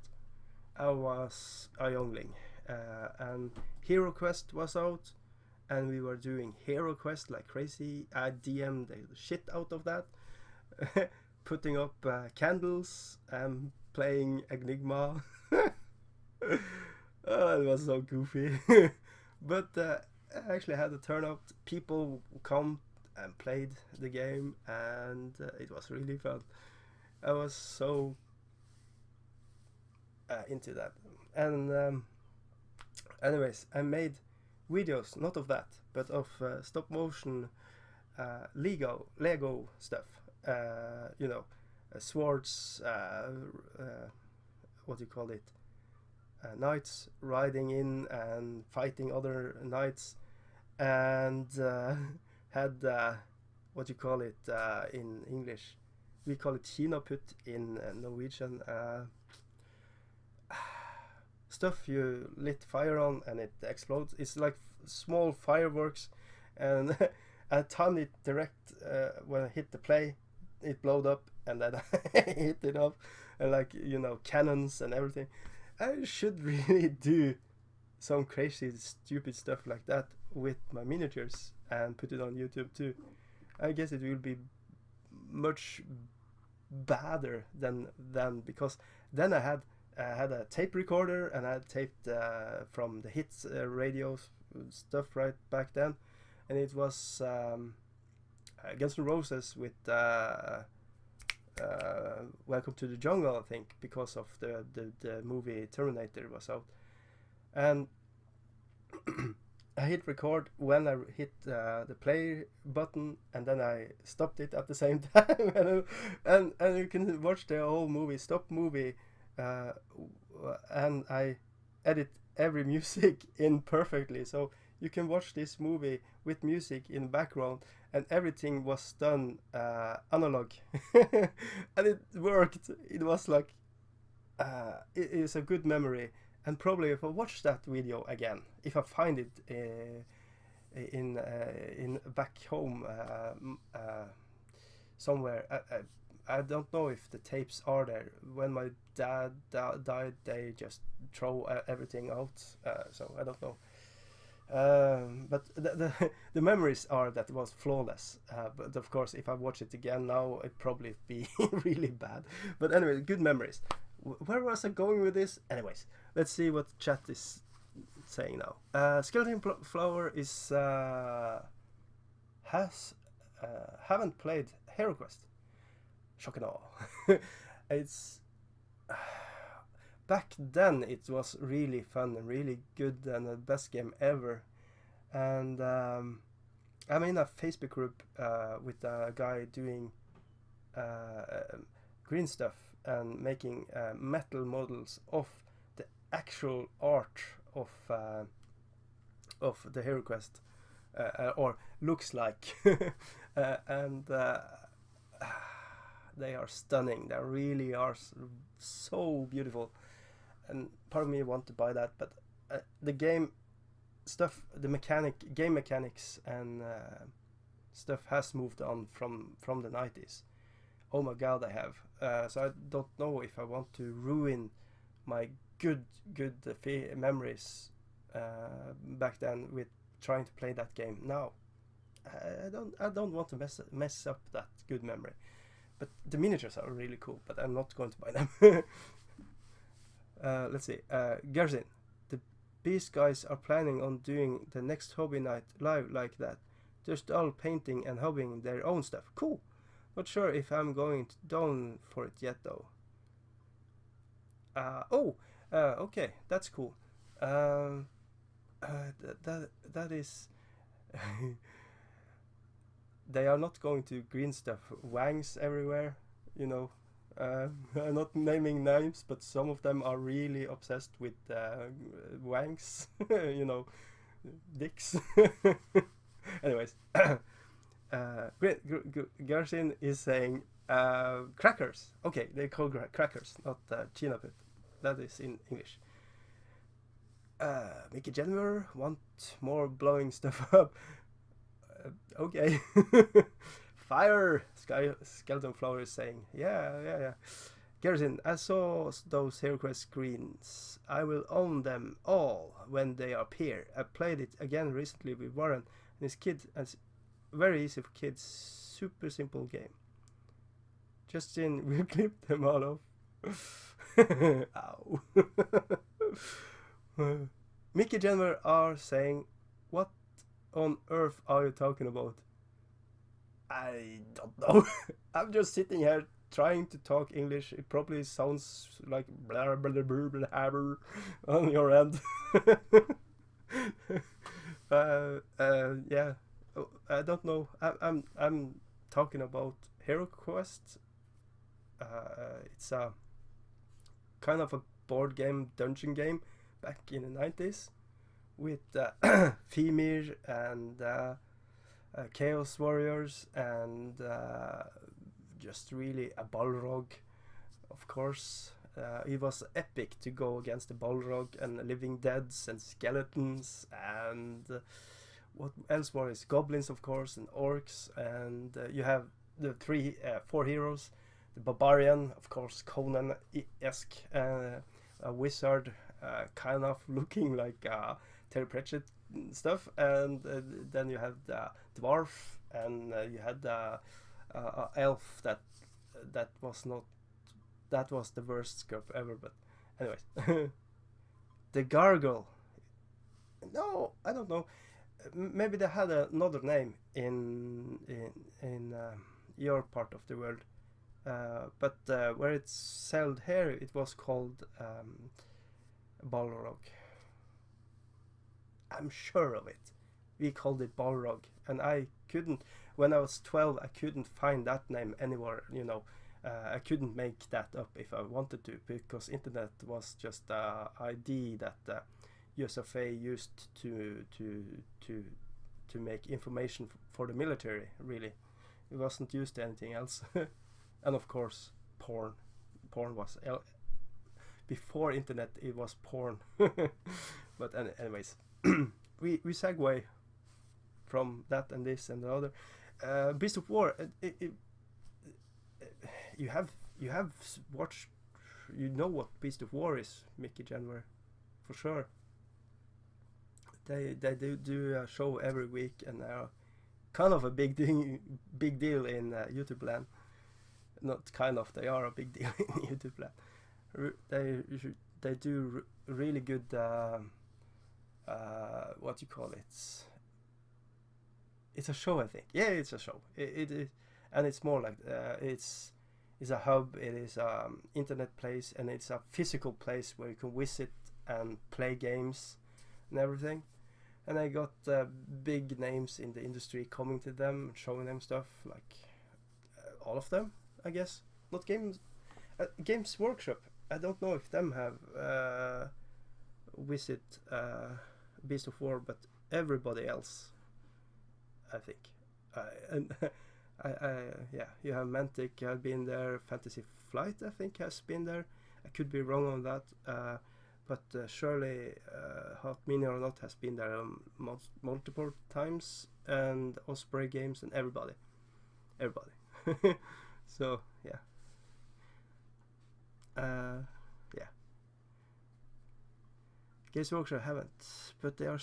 I was a youngling, and Hero Quest was out, and we were doing Hero Quest like crazy. I DM'd the shit out of that, putting up candles and playing Enigma. Oh, it was so goofy. But I actually had a turnout. People come and played the game, and it was really fun. I was so into that. And anyways, I made videos, not of that, but of stop motion Lego stuff. Swords, what do you call it? Knights riding in and fighting other knights, and had what you call it in English. We call it kinaput in Norwegian. Stuff you lit fire on and it explodes. It's like small fireworks, and I timed it direct when I hit the play. It blowed up, and then I hit it up, and cannons and everything. I should really do some crazy, stupid stuff like that with my miniatures and put it on YouTube too. I guess it will be much badder than because then I had a tape recorder, and I had taped from the hits radio stuff right back then, and it was Guns N' Roses with Welcome to the Jungle, I think, because of the movie Terminator was out. And I hit record when I hit the play button, and then I stopped it at the same time. and you can watch the whole movie, stop movie, and I edit every music in perfectly, so you can watch this movie with music in the background, and everything was done analog. And it worked. It was like it is a good memory, and probably if I watch that video again, if I find it in back home somewhere, I don't know if the tapes are there. When my dad died, they just throw everything out, so I don't know. But the memories are that it was flawless. But of course, if I watch it again now, it'd probably be really bad. But anyway, good memories. Where was I going with this? Anyways, let's see what chat is saying now. Skeleton Flower is haven't played Hero Quest. Shock and awe. It's back then it was really fun and really good and the best game ever. And I'm in a Facebook group with a guy doing green stuff and making metal models of the actual art of the Hero Quest, or looks like. And they are stunning. They really are so beautiful, and part of me want to buy that. But the game stuff, the game mechanics, and stuff has moved on from the 90s. Oh my god, I have. So I don't know if I want to ruin my good memories back then with trying to play that game now. I don't want to mess up that good memory. But the miniatures are really cool, but I'm not going to buy them. Let's see. Gersin, the Beast guys are planning on doing the next hobby night live like that. Just all painting and hobbying their own stuff. Cool. Not sure if I'm going down for it yet though. Okay, that's cool. That is. They are not going to green stuff wangs everywhere, you know. I'm not naming names, but some of them are really obsessed with wangs, you know, dicks. Anyways, Gersin is saying crackers. Okay, they call crackers, not chinaput. That is in English. Mickey Jennifer want more blowing stuff up. Okay. Fire! Skeleton Flower is saying, yeah. Gersin, I saw those HeroQuest screens. I will own them all when they appear. I played it again recently with Warren and his kids, and it's very easy for kids. Super simple game. Justin will clip them all off. Ow. Mickey Jenner are saying, what on earth are you talking about? I don't know. I'm just sitting here trying to talk English. It probably sounds like blah blah blah blah, blah on your end. Yeah, I don't know. I'm talking about HeroQuest. It's a kind of a board game, dungeon game back in the 90s with Femir and Chaos Warriors and just really a Balrog, of course. It was epic to go against the Balrog and Living Deads and Skeletons and what else was Goblins, of course, and Orcs, and you have the four heroes. The Barbarian, of course, Conan-esque, a wizard, kind of looking like Terry Pratchett stuff, and then you have the dwarf, and you had the elf that was not, that was the worst sculpt ever. But anyways, the gargoyle. No, I don't know. Maybe they had another name in your part of the world, but where it's sold here, it was called Balrog. I'm sure of it. We called it Balrog, and I couldn't. When I was 12, I couldn't find that name anywhere. You know, I couldn't make that up if I wanted to, because internet was just a ID that USFA used to make information for the military. Really, it wasn't used to anything else. And of course, porn. Porn was before internet. It was porn. But anyways, we segue from that and this and the other. Beast of War. You have watched. You know what Beast of War is, Mickey January, for sure. They do a show every week, and kind of a big deal in YouTube land. Not kind of, they are a big deal in YouTube land. They do really good. What you call it? It's a show, I think. Yeah, it's a show. It is, and it's more like it's a hub. It is internet place, and it's a physical place where you can visit and play games and everything. And I got big names in the industry coming to them, showing them stuff, like all of them, I guess. Not Games Workshop. I don't know if them have visit Beast of War, but everybody else, I think. Yeah, you have Mantic have been there. Fantasy Flight, I think, has been there. I could be wrong on that. but surely Hot Mini or Not has been there multiple times, and Osprey Games and everybody. So yeah. Yeah. Games Workshop haven't, but they are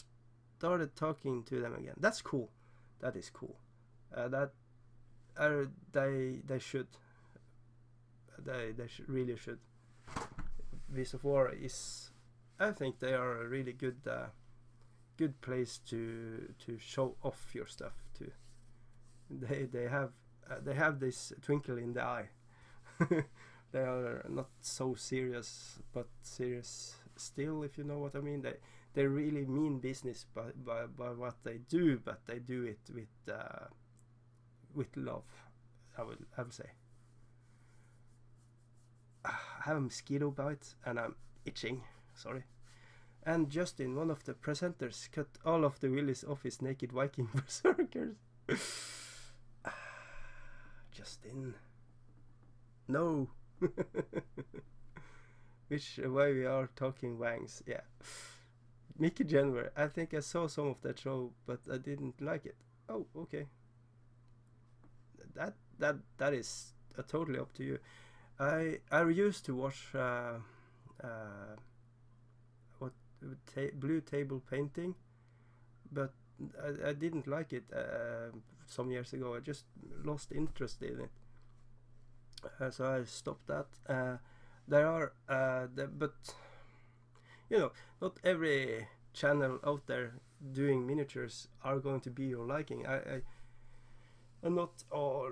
started talking to them again. That's cool. That is cool. They should. They really should. Vis of War is, I think they are a really good place to show off your stuff too. They have this twinkle in the eye. They are not so serious, but serious still, if you know what I mean. They really mean business by what they do, but they do it with love. I would say. I have a mosquito bite and I'm itching. Sorry. And Justin, one of the presenters, cut all of the willies off his naked Viking berserkers. Justin. No. Which way we are talking wangs. Yeah. Mickey January. I think I saw some of that show, but I didn't like it. Oh, okay. That is totally up to you. I used to watch Blue Table Painting, but I didn't like it some years ago. I just lost interest in it, so I stopped that. There are, but you know, not every channel out there doing miniatures are going to be your liking. I'm not all.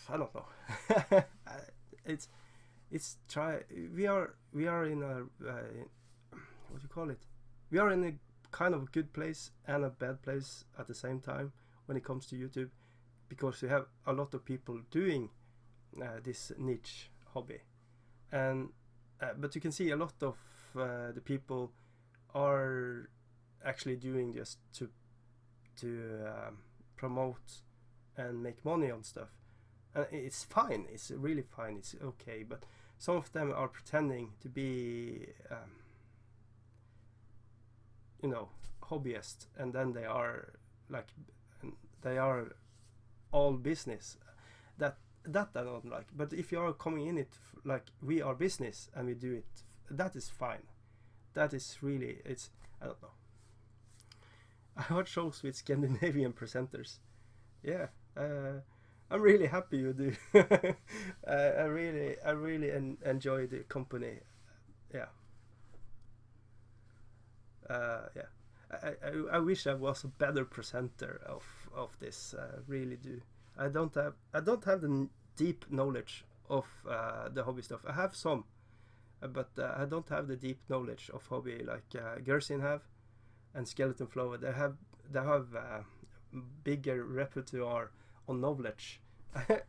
I don't know. It's try. We are in a what do you call it? We are in a kind of a good place and a bad place at the same time when it comes to YouTube, because we have a lot of people doing this niche hobby, and but you can see a lot of the people are actually doing just to promote and make money on stuff. And it's fine, it's really fine, it's okay, but some of them are pretending to be you know, hobbyists, and then they are all business. That I don't like. But if you are coming in it like we are business and we do it, that is fine. That is really, it's, I don't know. I watch shows with Scandinavian presenters. Yeah, I'm really happy you do. I really enjoy the company. Yeah. Yeah. I wish I was a better presenter of this. Really do. I don't have the deep knowledge of the hobby stuff. I have some, but I don't have the deep knowledge of hobby like Gersin have and Skeleton Flow. They have bigger repertoire on knowledge. I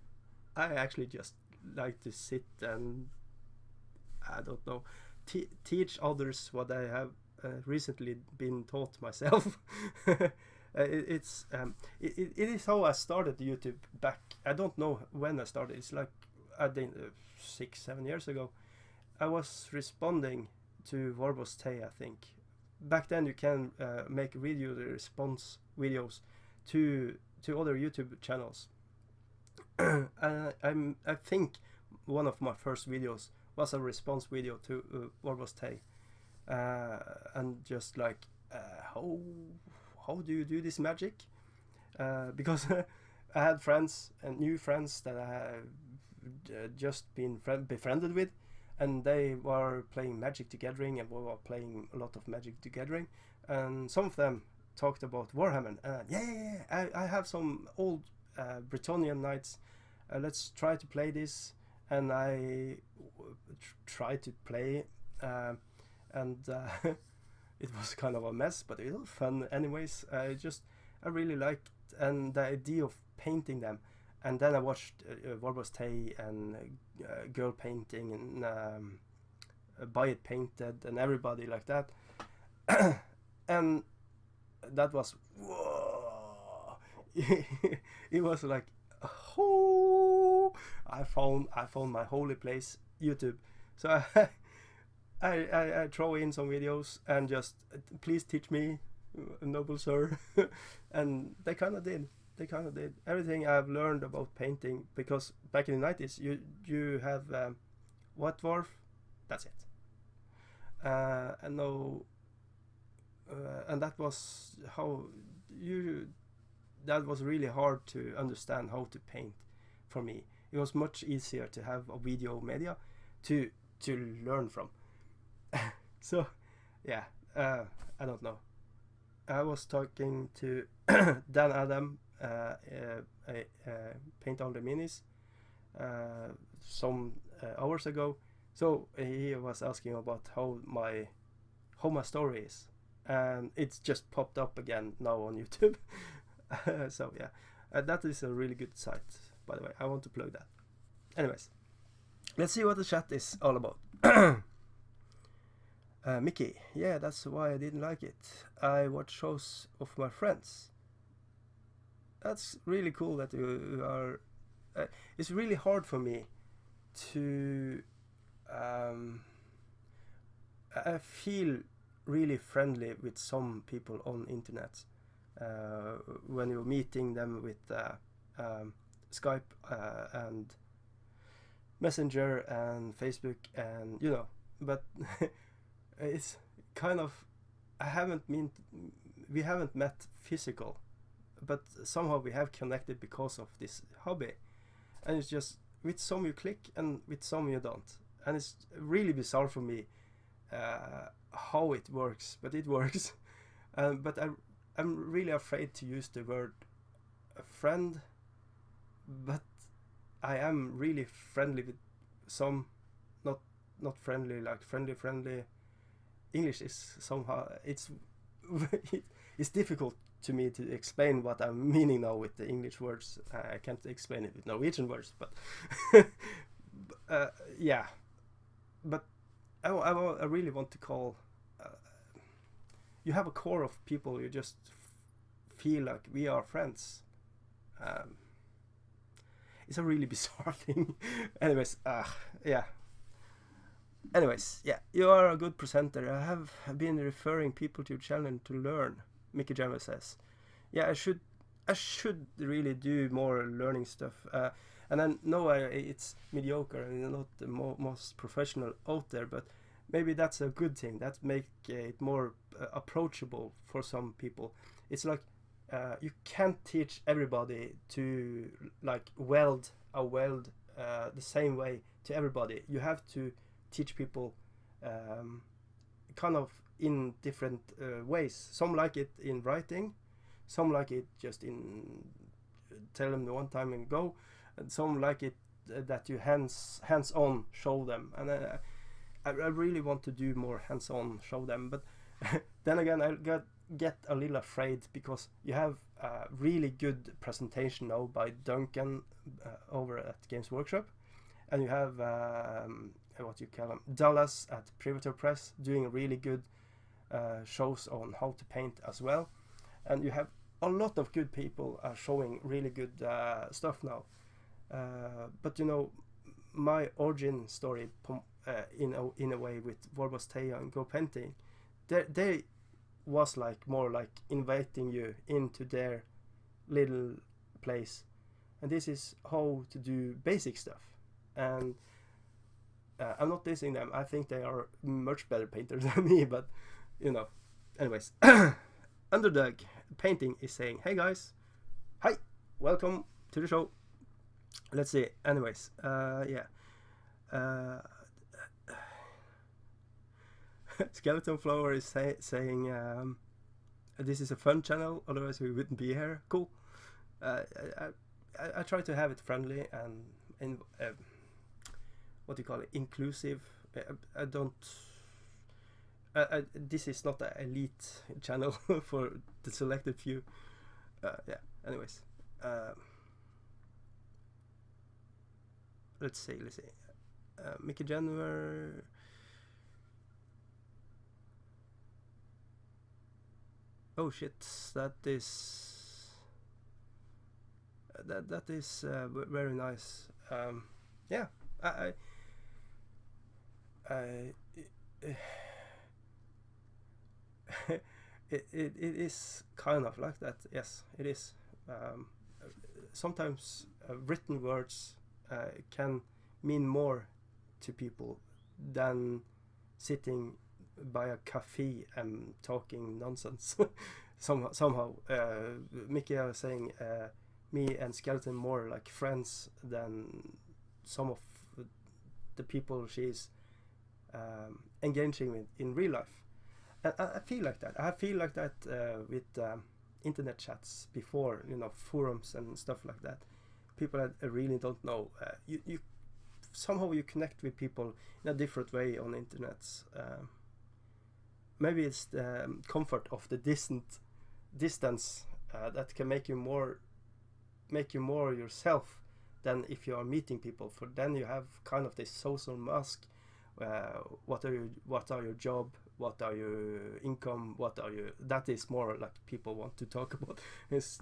actually just like to sit and I don't know teach others what I have recently been taught myself. It is how I started YouTube back. I don't know when I started. It's like I think 6-7 years ago. I was responding to Warbo's Tay, I think. Back then you can make video response videos to other YouTube channels. And I think one of my first videos was a response video to Warbo's Tay. And just like how do you do this magic? Because I had friends and new friends that I had just been befriended with, and they were playing Magic the Gathering, and we were playing a lot of Magic the Gathering, and some of them talked about Warhammer. I have some old Bretonnian knights. Let's try to play this, and I tried to play, and it was kind of a mess, but it was fun anyways. I really liked and the idea of painting them, and then I watched Warbo's Tay and Girl Painting and Buy It Painted and everybody like that. And that was whoa. It was like oh, I found my holy place, YouTube. So I throw in some videos and just please teach me, noble sir, and they kind of did. They kind of did everything I've learned about painting, because back in the 90s you have what dwarf, that's it, and no, and that was how you. That was really hard to understand how to paint for me. It was much easier to have a video media to learn from. So yeah, I don't know. I was talking to Dan Adam, Paint on the Minis, some hours ago. So he was asking about how my story is, and it's just popped up again now on YouTube. So yeah, that is a really good site, by the way. I want to plug that. Anyways, let's see what the chat is all about. Mickey, yeah, that's why I didn't like it. I watch shows of my friends. That's really cool that you are. It's really hard for me to. I feel really friendly with some people on internet when you're meeting them with Skype and Messenger and Facebook, and but it's kind of we haven't met physical, but somehow we have connected because of this hobby, and it's just with some you click and with some you don't, and it's really bizarre for me how it works, but it works. But I'm really afraid to use the word friend, but I am really friendly with some, not friendly like friendly. English is somehow it's difficult to me to explain what I'm meaning now with the English words. I can't explain it with Norwegian words, but yeah. But I really want to call. You have a core of people you just feel like we are friends. It's a really bizarre thing. Anyways, yeah. Anyways, yeah, you are a good presenter. I have been referring people to your channel to learn. Mickey Jammer says, yeah, I should really do more learning stuff. And I know it's mediocre and not the most professional out there, but maybe that's a good thing. That make it more approachable for some people. It's like you can't teach everybody to like weld the same way to everybody. You have to teach people kind of in different ways. Some like it in writing, some like it just in tell them the one time and go, and some like it that you hands-on show them. And I really want to do more hands-on show them, but then again I get a little afraid, because you have a really good presentation now by Duncan over at Games Workshop, and you have what you call them, Dallas at Privateer Press doing really good shows on how to paint as well, and you have a lot of good people showing really good stuff now. But my origin story in a way with Vorbas Teia and Go Painting, they was like more like inviting you into their little place, and this is how to do basic stuff. And I'm not dissing them. I think they are much better painters than me, but anyways. Underdog Painting is saying, hey guys, hi, welcome to the show. Let's see. Anyways, yeah. Skeleton Flower is saying this is a fun channel, otherwise we wouldn't be here. Cool. I try to have it friendly and what do you call it, inclusive. I don't. This is not an elite channel for the selected few. Yeah. Anyways, let's see. Mickey January. Oh shit! That is very nice. Yeah, I it is kind of like that. Yes, it is. Sometimes written words can mean more to people than sitting by a cafe and talking nonsense. Somehow, Mickey was saying me and Skeleton more like friends than some of the people she's engaging with in real life. And I feel like that. I feel like that with internet chats before, forums and stuff like that. People that I really don't know. You somehow you connect with people in a different way on the internet. Maybe it's the comfort of the distance that can make you more yourself than if you are meeting people. For then you have kind of this social mask. What are your job? What are your income? That is more like people want to talk about. It's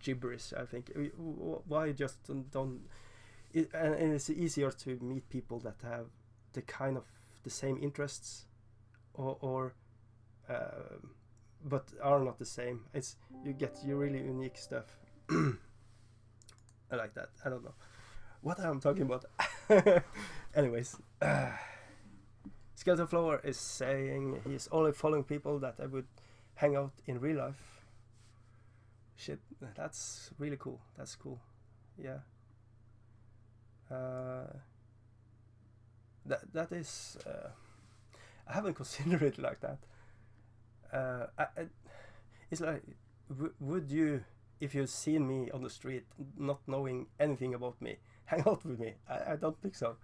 gibberish, I think. Why just don't and it's easier to meet people that have the kind of the same interests or but are not the same. It's you get your really unique stuff. I like that. I don't know what I'm talking about. Anyways, Skeleton Flower is saying he's only following people that I would hang out in real life. Shit, that's really cool. That's cool. Yeah. That is. I haven't considered it like that. It's like, would you, if you've seen me on the street, not knowing anything about me, hang out with me? I don't think so,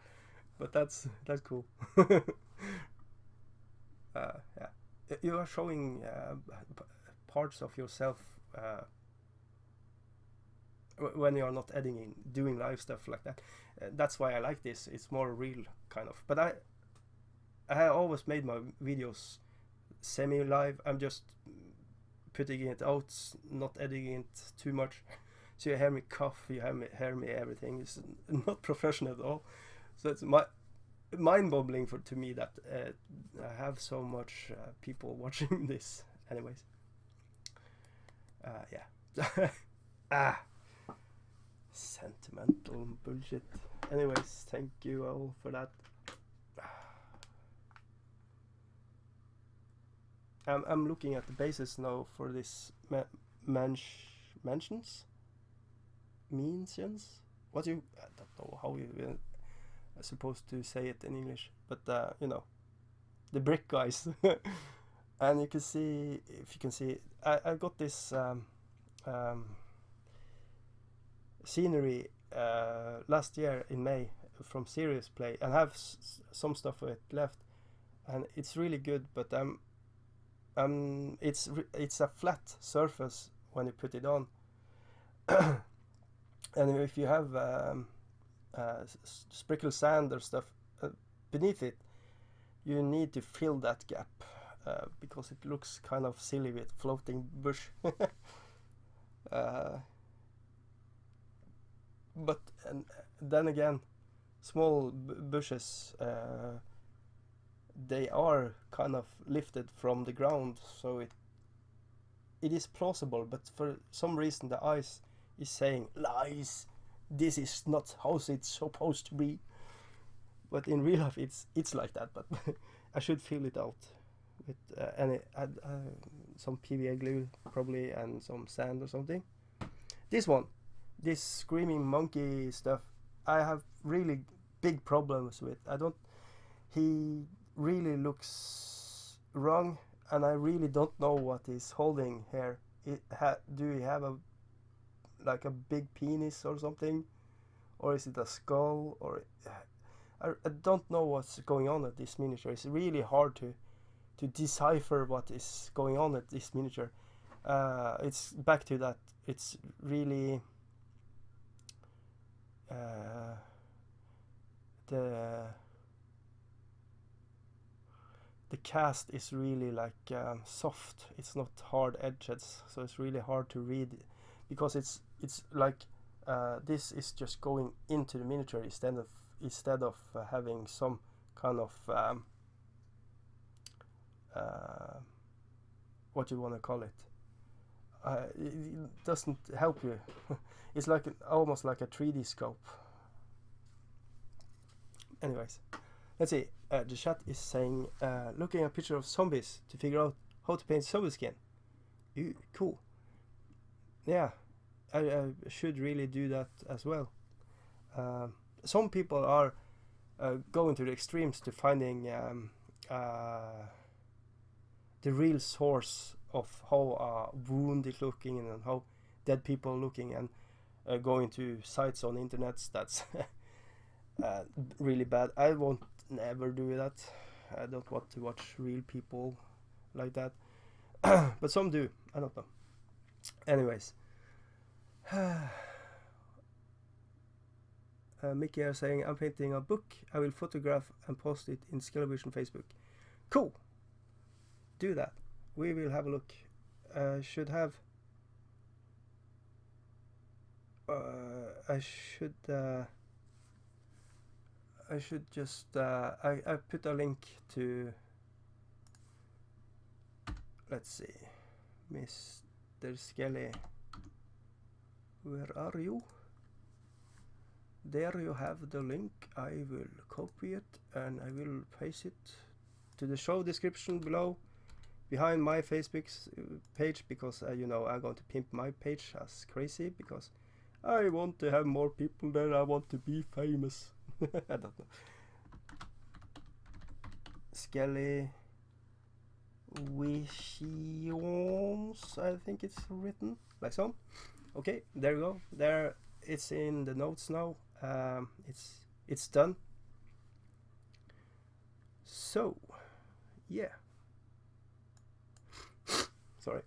but that's cool. Yeah, you are showing parts of yourself when you are not editing, doing live stuff like that. That's why I like this. It's more real, kind of. But I always made my videos semi-live. I'm just putting it out, not editing it too much. So you hear me cough, you hear me everything. It's not professional at all. So it's mind-boggling to me that I have so much people watching this. Anyways, yeah. Sentimental bullshit. Anyways, thank you all for that. I'm looking at the basis now for this mentions. What I don't know how you are supposed to say it in English, but the brick guys. And you can see, if you can see, I got this scenery last year in May from Serious Play, and have some stuff of it left, and it's really good. But it's a flat surface when you put it on, and if you have sprinkle sand or stuff beneath it, you need to fill that gap because it looks kind of silly with floating bush. But then again, small bushes, they are kind of lifted from the ground, so it is plausible. But for some reason, the ice is saying lies. This is not how it's supposed to be. But in real life, it's like that. But I should fill it out with some PVA glue probably, and some sand or something. This screaming monkey stuff, I have really big problems with. He really looks wrong, and I really don't know what he's holding here. Do he have like a big penis or something, or is it a skull? Or I don't know what's going on at this miniature. It's really hard to decipher what is going on at this miniature. It's back to that. It's really the cast is really like soft. It's not hard edges, so it's really hard to read, because it's like this is just going into the miniature instead of having some kind of what you want to call it. It doesn't help you. It's like almost like a 3D scope. Anyways, let's see. The chat is saying, looking at a picture of zombies to figure out how to paint zombie skin. Ew, cool. Yeah, I should really do that as well. Some people are going to the extremes to finding the real source of how a wound is looking and how dead people are looking, and going to sites on internet that's really bad. I won't never do that. I don't want to watch real people like that. But some do. I don't know. Anyways. Mickey are saying, I'm painting a book. I will photograph and post it in Skellievision Facebook. Cool. Do that. We will have a look. Should have. I should just. I put a link to. Let's see, Mr. Skelly. Where are you? There you have the link. I will copy it and I will paste it to the show description below, behind my Facebook page, because you know, I'm going to pimp my page as crazy because I want to have more people there. I want to be famous. I don't know. Skellievisoins, I think it's written like so. Okay, there you go. There, it's in the notes now. It's done. So, yeah. Sorry.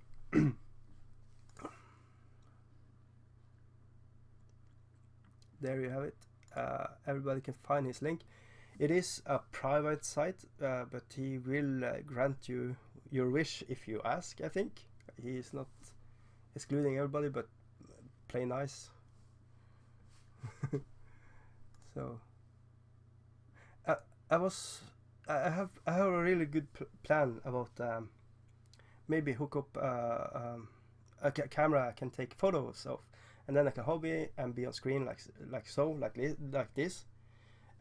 There you have it. Everybody can find his link. It is a private site, but he will grant you your wish if you ask, I think. He is not excluding everybody, but play nice. So I have a really good plan about maybe hook up a camera I can take photos of, and then I can hobby and be on screen like this,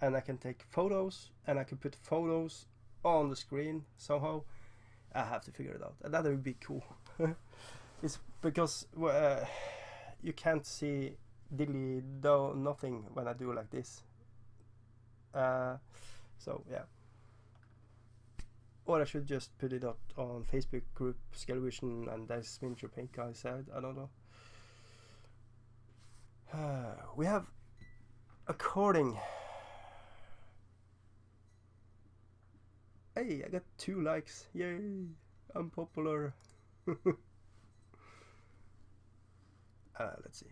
and I can take photos and I can put photos on the screen somehow. I have to figure it out. That would be cool. It's because you can't see diddly do nothing when I do like this. So yeah. Or I should just put it up on Facebook group Skellievision and this miniature paint guy said. I don't know. We have according. Hey, I got 2 likes. Yay! I'm popular. Let's see.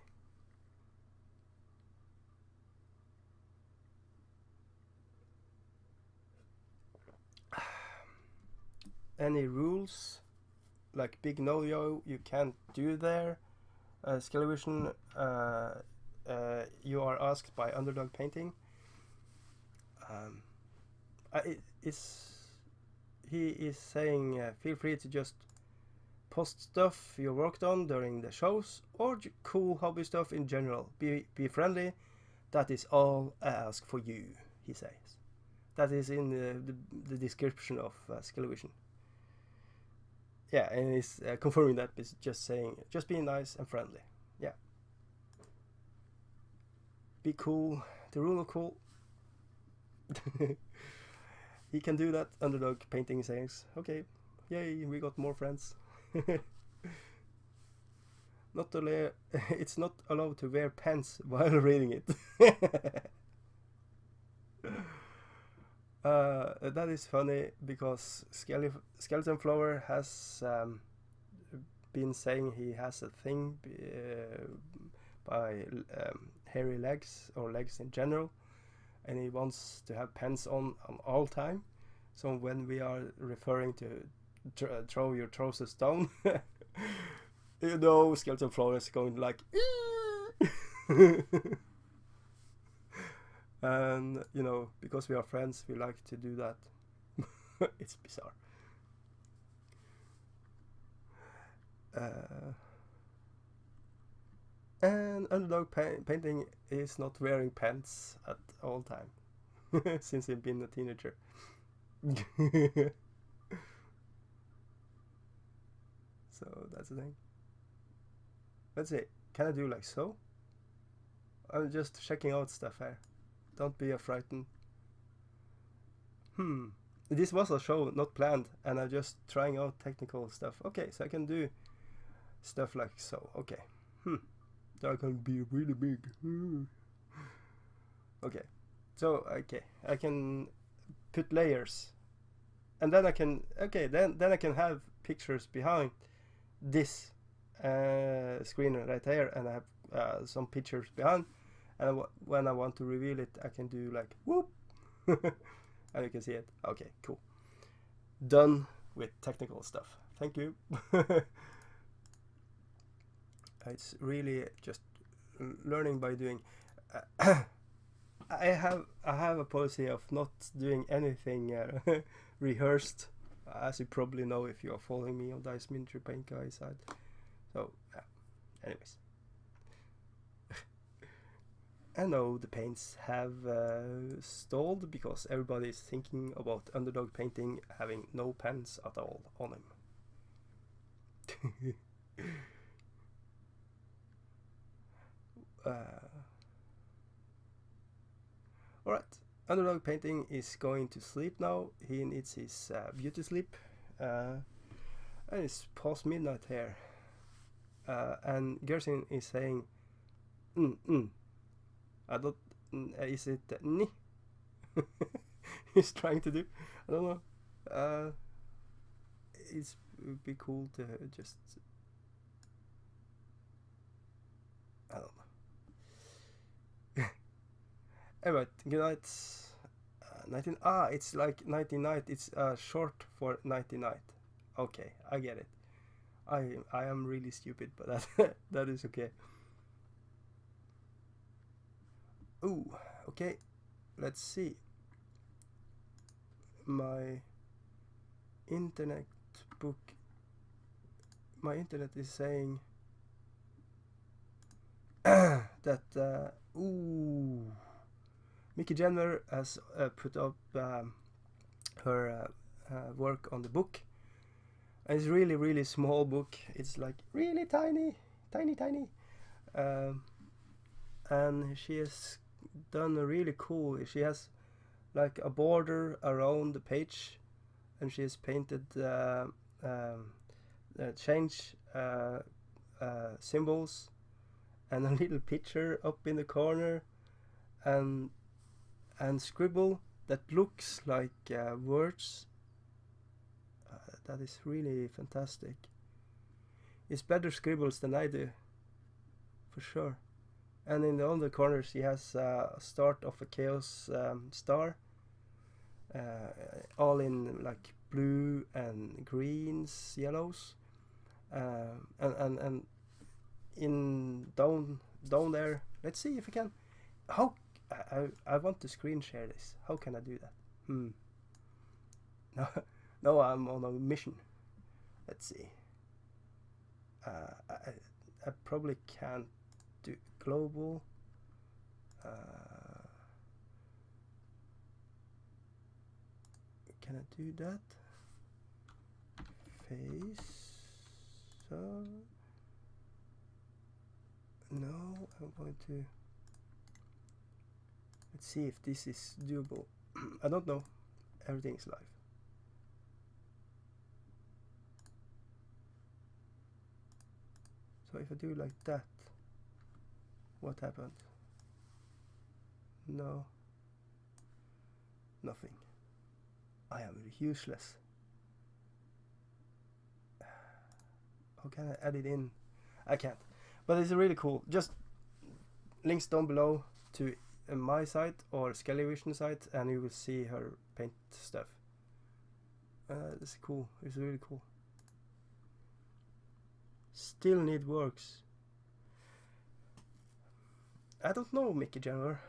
Any rules like big no-yo you can't do there? Skellievision, you are asked by Underdog Painting. He is saying feel free to just post stuff you worked on during the shows or cool hobby stuff in general. Be friendly. That is all I ask for you, he says. That is in the description of Skellievision. Yeah, and he's confirming that, it's just saying, just be nice and friendly. Yeah. Be cool. The rule of cool. He can do that. Underdog Painting says, okay, yay, we got more friends. It's not allowed to wear pants while reading it. That is funny because Skeleton Flower has been saying he has a thing by hairy legs or legs in general, and he wants to have pants on all time. So when we are referring to throw your trousers down, you know, Skeleton Flower is going like and you know, because we are friends, we like to do that. It's bizarre. And underdog painting is not wearing pants at all time since he's been a teenager. So that's the thing. Let's see, can I do like so? I'm just checking out stuff here. Don't be frightened. This was a show, not planned, and I'm just trying out technical stuff. Okay, so I can do stuff like so. Okay. That can be really big. Okay. So, okay, I can put layers. And then I can, okay, then I can have pictures behind this screen right here, and I have some pictures behind. And when I want to reveal it, I can do like whoop. And you can see it. Okay, cool. Done with technical stuff. Thank you. It's really just learning by doing. I have a policy of not doing anything rehearsed, as you probably know if you are following me on Dice Miniature Paint Guy side. So, anyways. I know the paints have stalled because everybody is thinking about underdog painting having no pants at all on him. Alright, underdog painting is going to sleep now. He needs his beauty sleep. And it's past midnight here. And Gersin is saying, I don't. Is it ni? He's trying to do. I don't know. It would be cool to just. I don't know. Anyway, good night. 19. It's like 99. It's short for 99. Okay, I get it. I am really stupid, but that that is okay. Ooh, okay, let's see. My internet is saying that Mickey Jenner has put up her work on the book. And it's really, really small book. It's like really tiny. And she has done a really cool. She has like a border around the page, and she has painted change symbols and a little picture up in the corner, and scribble that looks like words. That is really fantastic. It's better scribbles than I do, for sure. And in the other corner she has a start of a chaos star, all in like blue and greens, yellows, and in down there. Let's see if I can. How I want to screen share this. How can I do that? No, I'm on a mission. Let's see. I probably can't do global. Can I do that? Face. No, I'm going to. Let's see if this is doable. I don't know. Everything's live. So if I do like that, what happened? No. Nothing. I am useless. How can I add it in? I can't. But it's really cool. Just links down below to my site or Skellievisoins site, and you will see her paint stuff. It's cool. It's really cool. Still need works. I don't know, Mickey Jenner.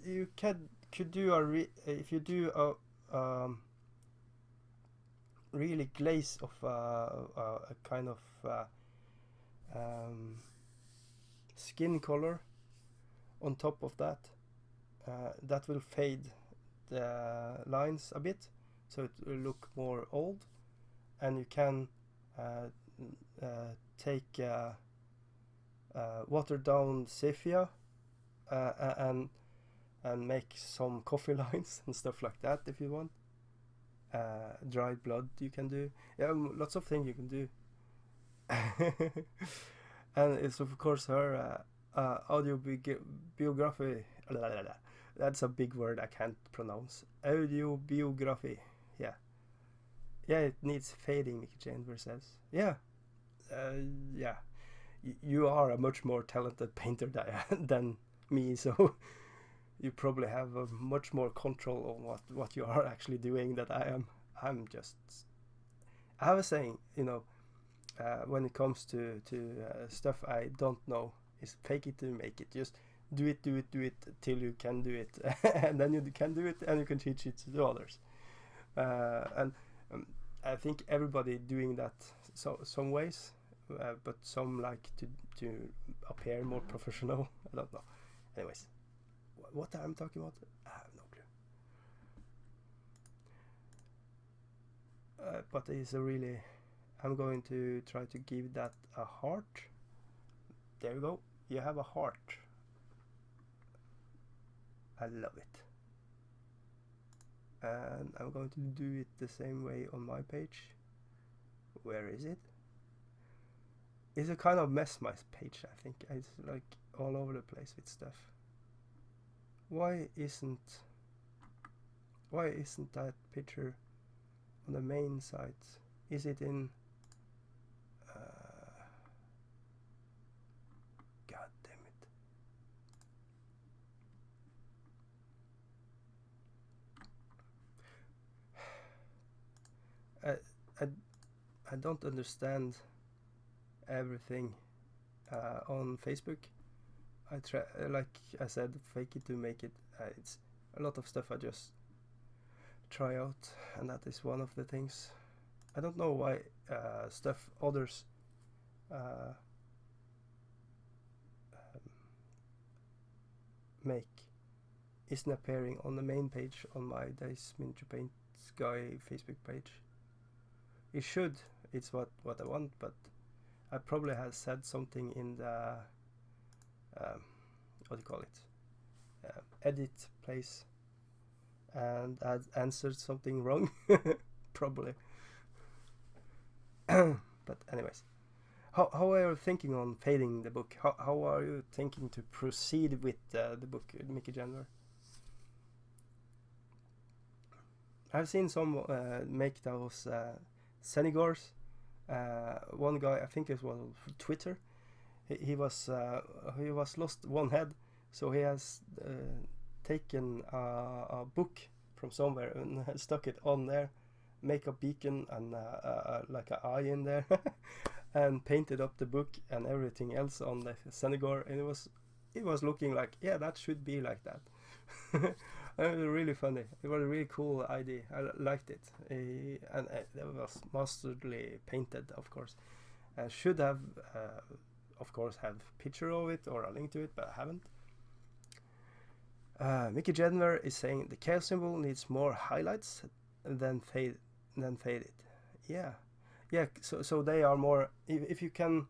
You could do a if you do a really glaze of a kind of skin color on top of that. That will fade the lines a bit, so it will look more old, and you can take watered down sepia and make some coffee lines and stuff like that if you want. Dried blood you can do. Yeah, lots of things you can do. And it's of course her autobiography. That's a big word I can't pronounce. Autobiography. Yeah. Yeah, it needs fading, Mickey Chamber says. Yeah. Yeah. You are a much more talented painter than me, so you probably have a much more control on what you are actually doing than I am. I have a saying, when it comes to stuff I don't know, is fake it to make it. Just do it till you can do it, and then you can do it and you can teach it to others. And I think everybody doing that some ways, but some like to appear more professional. I don't know. Anyways, what I'm talking about, I have no clue. But it's a really, I'm going to try to give that a heart. There you go. You have a heart. I love it. And I'm going to do it the same way on my page. Where is it? It's a kind of mess, my page, I think. It's like all over the place with stuff. Why isn't that picture on the main site? Is it in God damn it. I don't understand everything on Facebook. I try, like I said, fake it to make it. It's a lot of stuff I just try out, and that is one of the things. I don't know why stuff others make isn't appearing on the main page on my Days Miniature Paint Guy Facebook page. It should. It's what I want, but I probably have said something in the what do you call it, edit place, and I answered something wrong. Probably. But anyways, how are you thinking on fading the book? How are you thinking to proceed with the book, Mickey Jenner? I've seen some make those Senegors. One guy, I think it was Twitter. He was lost one head, so he has taken a book from somewhere and stuck it on there, make a beacon and like an eye in there, and painted up the book and everything else on the Senegor, and it was looking like, yeah, that should be like that. It was really funny. It was a really cool idea. I liked it, and it was masterly painted, of course. I should have, of course, have picture of it or a link to it, but I haven't. Mickey Jenner is saying the chaos symbol needs more highlights than fade it. Yeah. So they are more. If you can,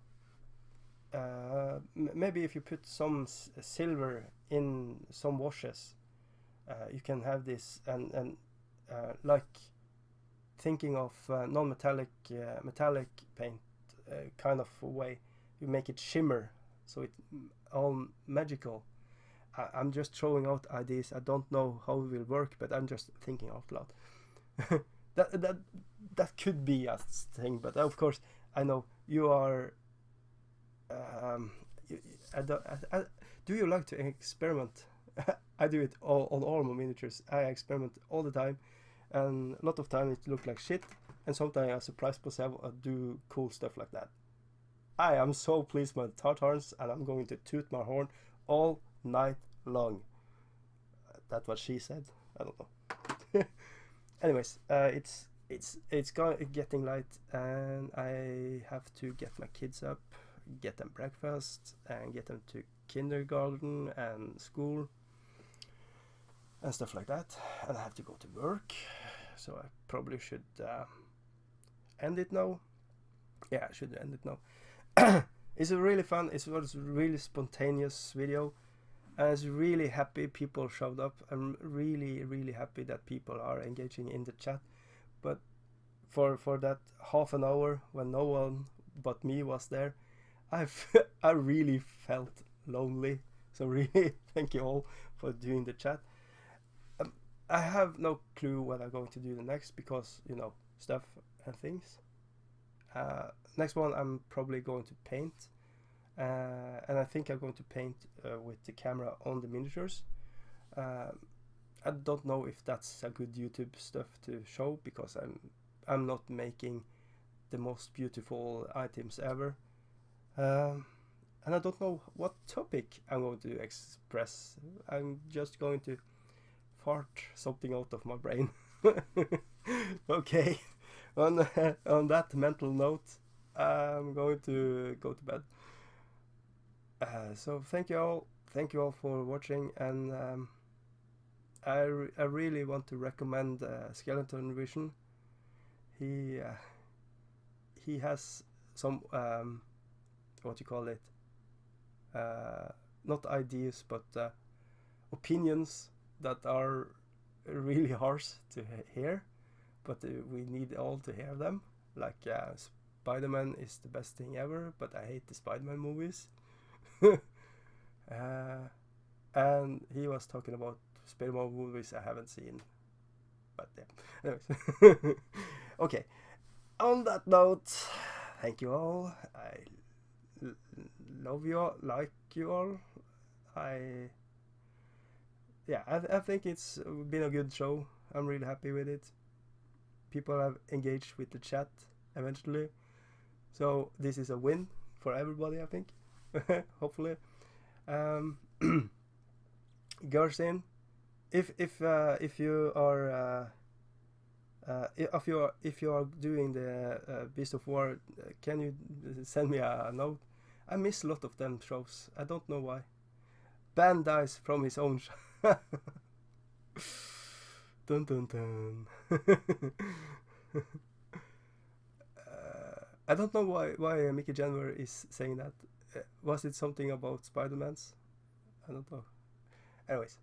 maybe if you put some silver in some washes, you can have this and like thinking of non-metallic metallic paint kind of way. You make it shimmer, so it's all magical. I'm just throwing out ideas. I don't know how it will work, but I'm just thinking out loud. that could be a thing, but of course I know you are. Do you like to experiment? I do it on all my miniatures. I experiment all the time, and a lot of time it look like shit, and sometimes I surprise myself and do cool stuff like that. I am so pleased with tartars, and I'm going to toot my horn all night long. That's what she said. I don't know. Anyways, getting late, and I have to get my kids up, get them breakfast, and get them to kindergarten and school and stuff like that. And I have to go to work, so I probably should end it now. Yeah, I should end it now. It's a really fun. It was a really spontaneous video. I was really happy people showed up. I'm really happy that people are engaging in the chat. But for that half an hour when no one but me was there, I really felt lonely. So really, thank you all for doing the chat. I have no clue what I'm going to do the next because, you know, stuff and things. Next one I'm probably going to paint. And I think I'm going to paint with the camera on the miniatures. I don't know if that's a good YouTube stuff to show because I'm not making the most beautiful items ever. And I don't know what topic I'm going to express. I'm just going to fart something out of my brain. Okay, on that mental note, I'm going to go to bed. So thank you all for watching, and I really want to recommend Skellievisoins. He has some what you call it, not ideas but opinions that are really harsh to hear, but we need all to hear them. Like Spider-Man is the best thing ever, but I hate the Spider-Man movies. And he was talking about Spider-Man movies I haven't seen, but yeah. Anyways. Okay, on that note, thank you all. I love you all, like you all. I think it's been a good show. I'm really happy with it. People have engaged with the chat eventually, so this is a win for everybody, I think. Hopefully. Gersin, if you are if you are doing the Beast of War, can you send me a note? I miss a lot of them shows. I don't know why. Ben dies from his own show. Dun dun dun. I don't know why Mickey January is saying that. Was it something about Spider-Man's? I don't know. Anyways,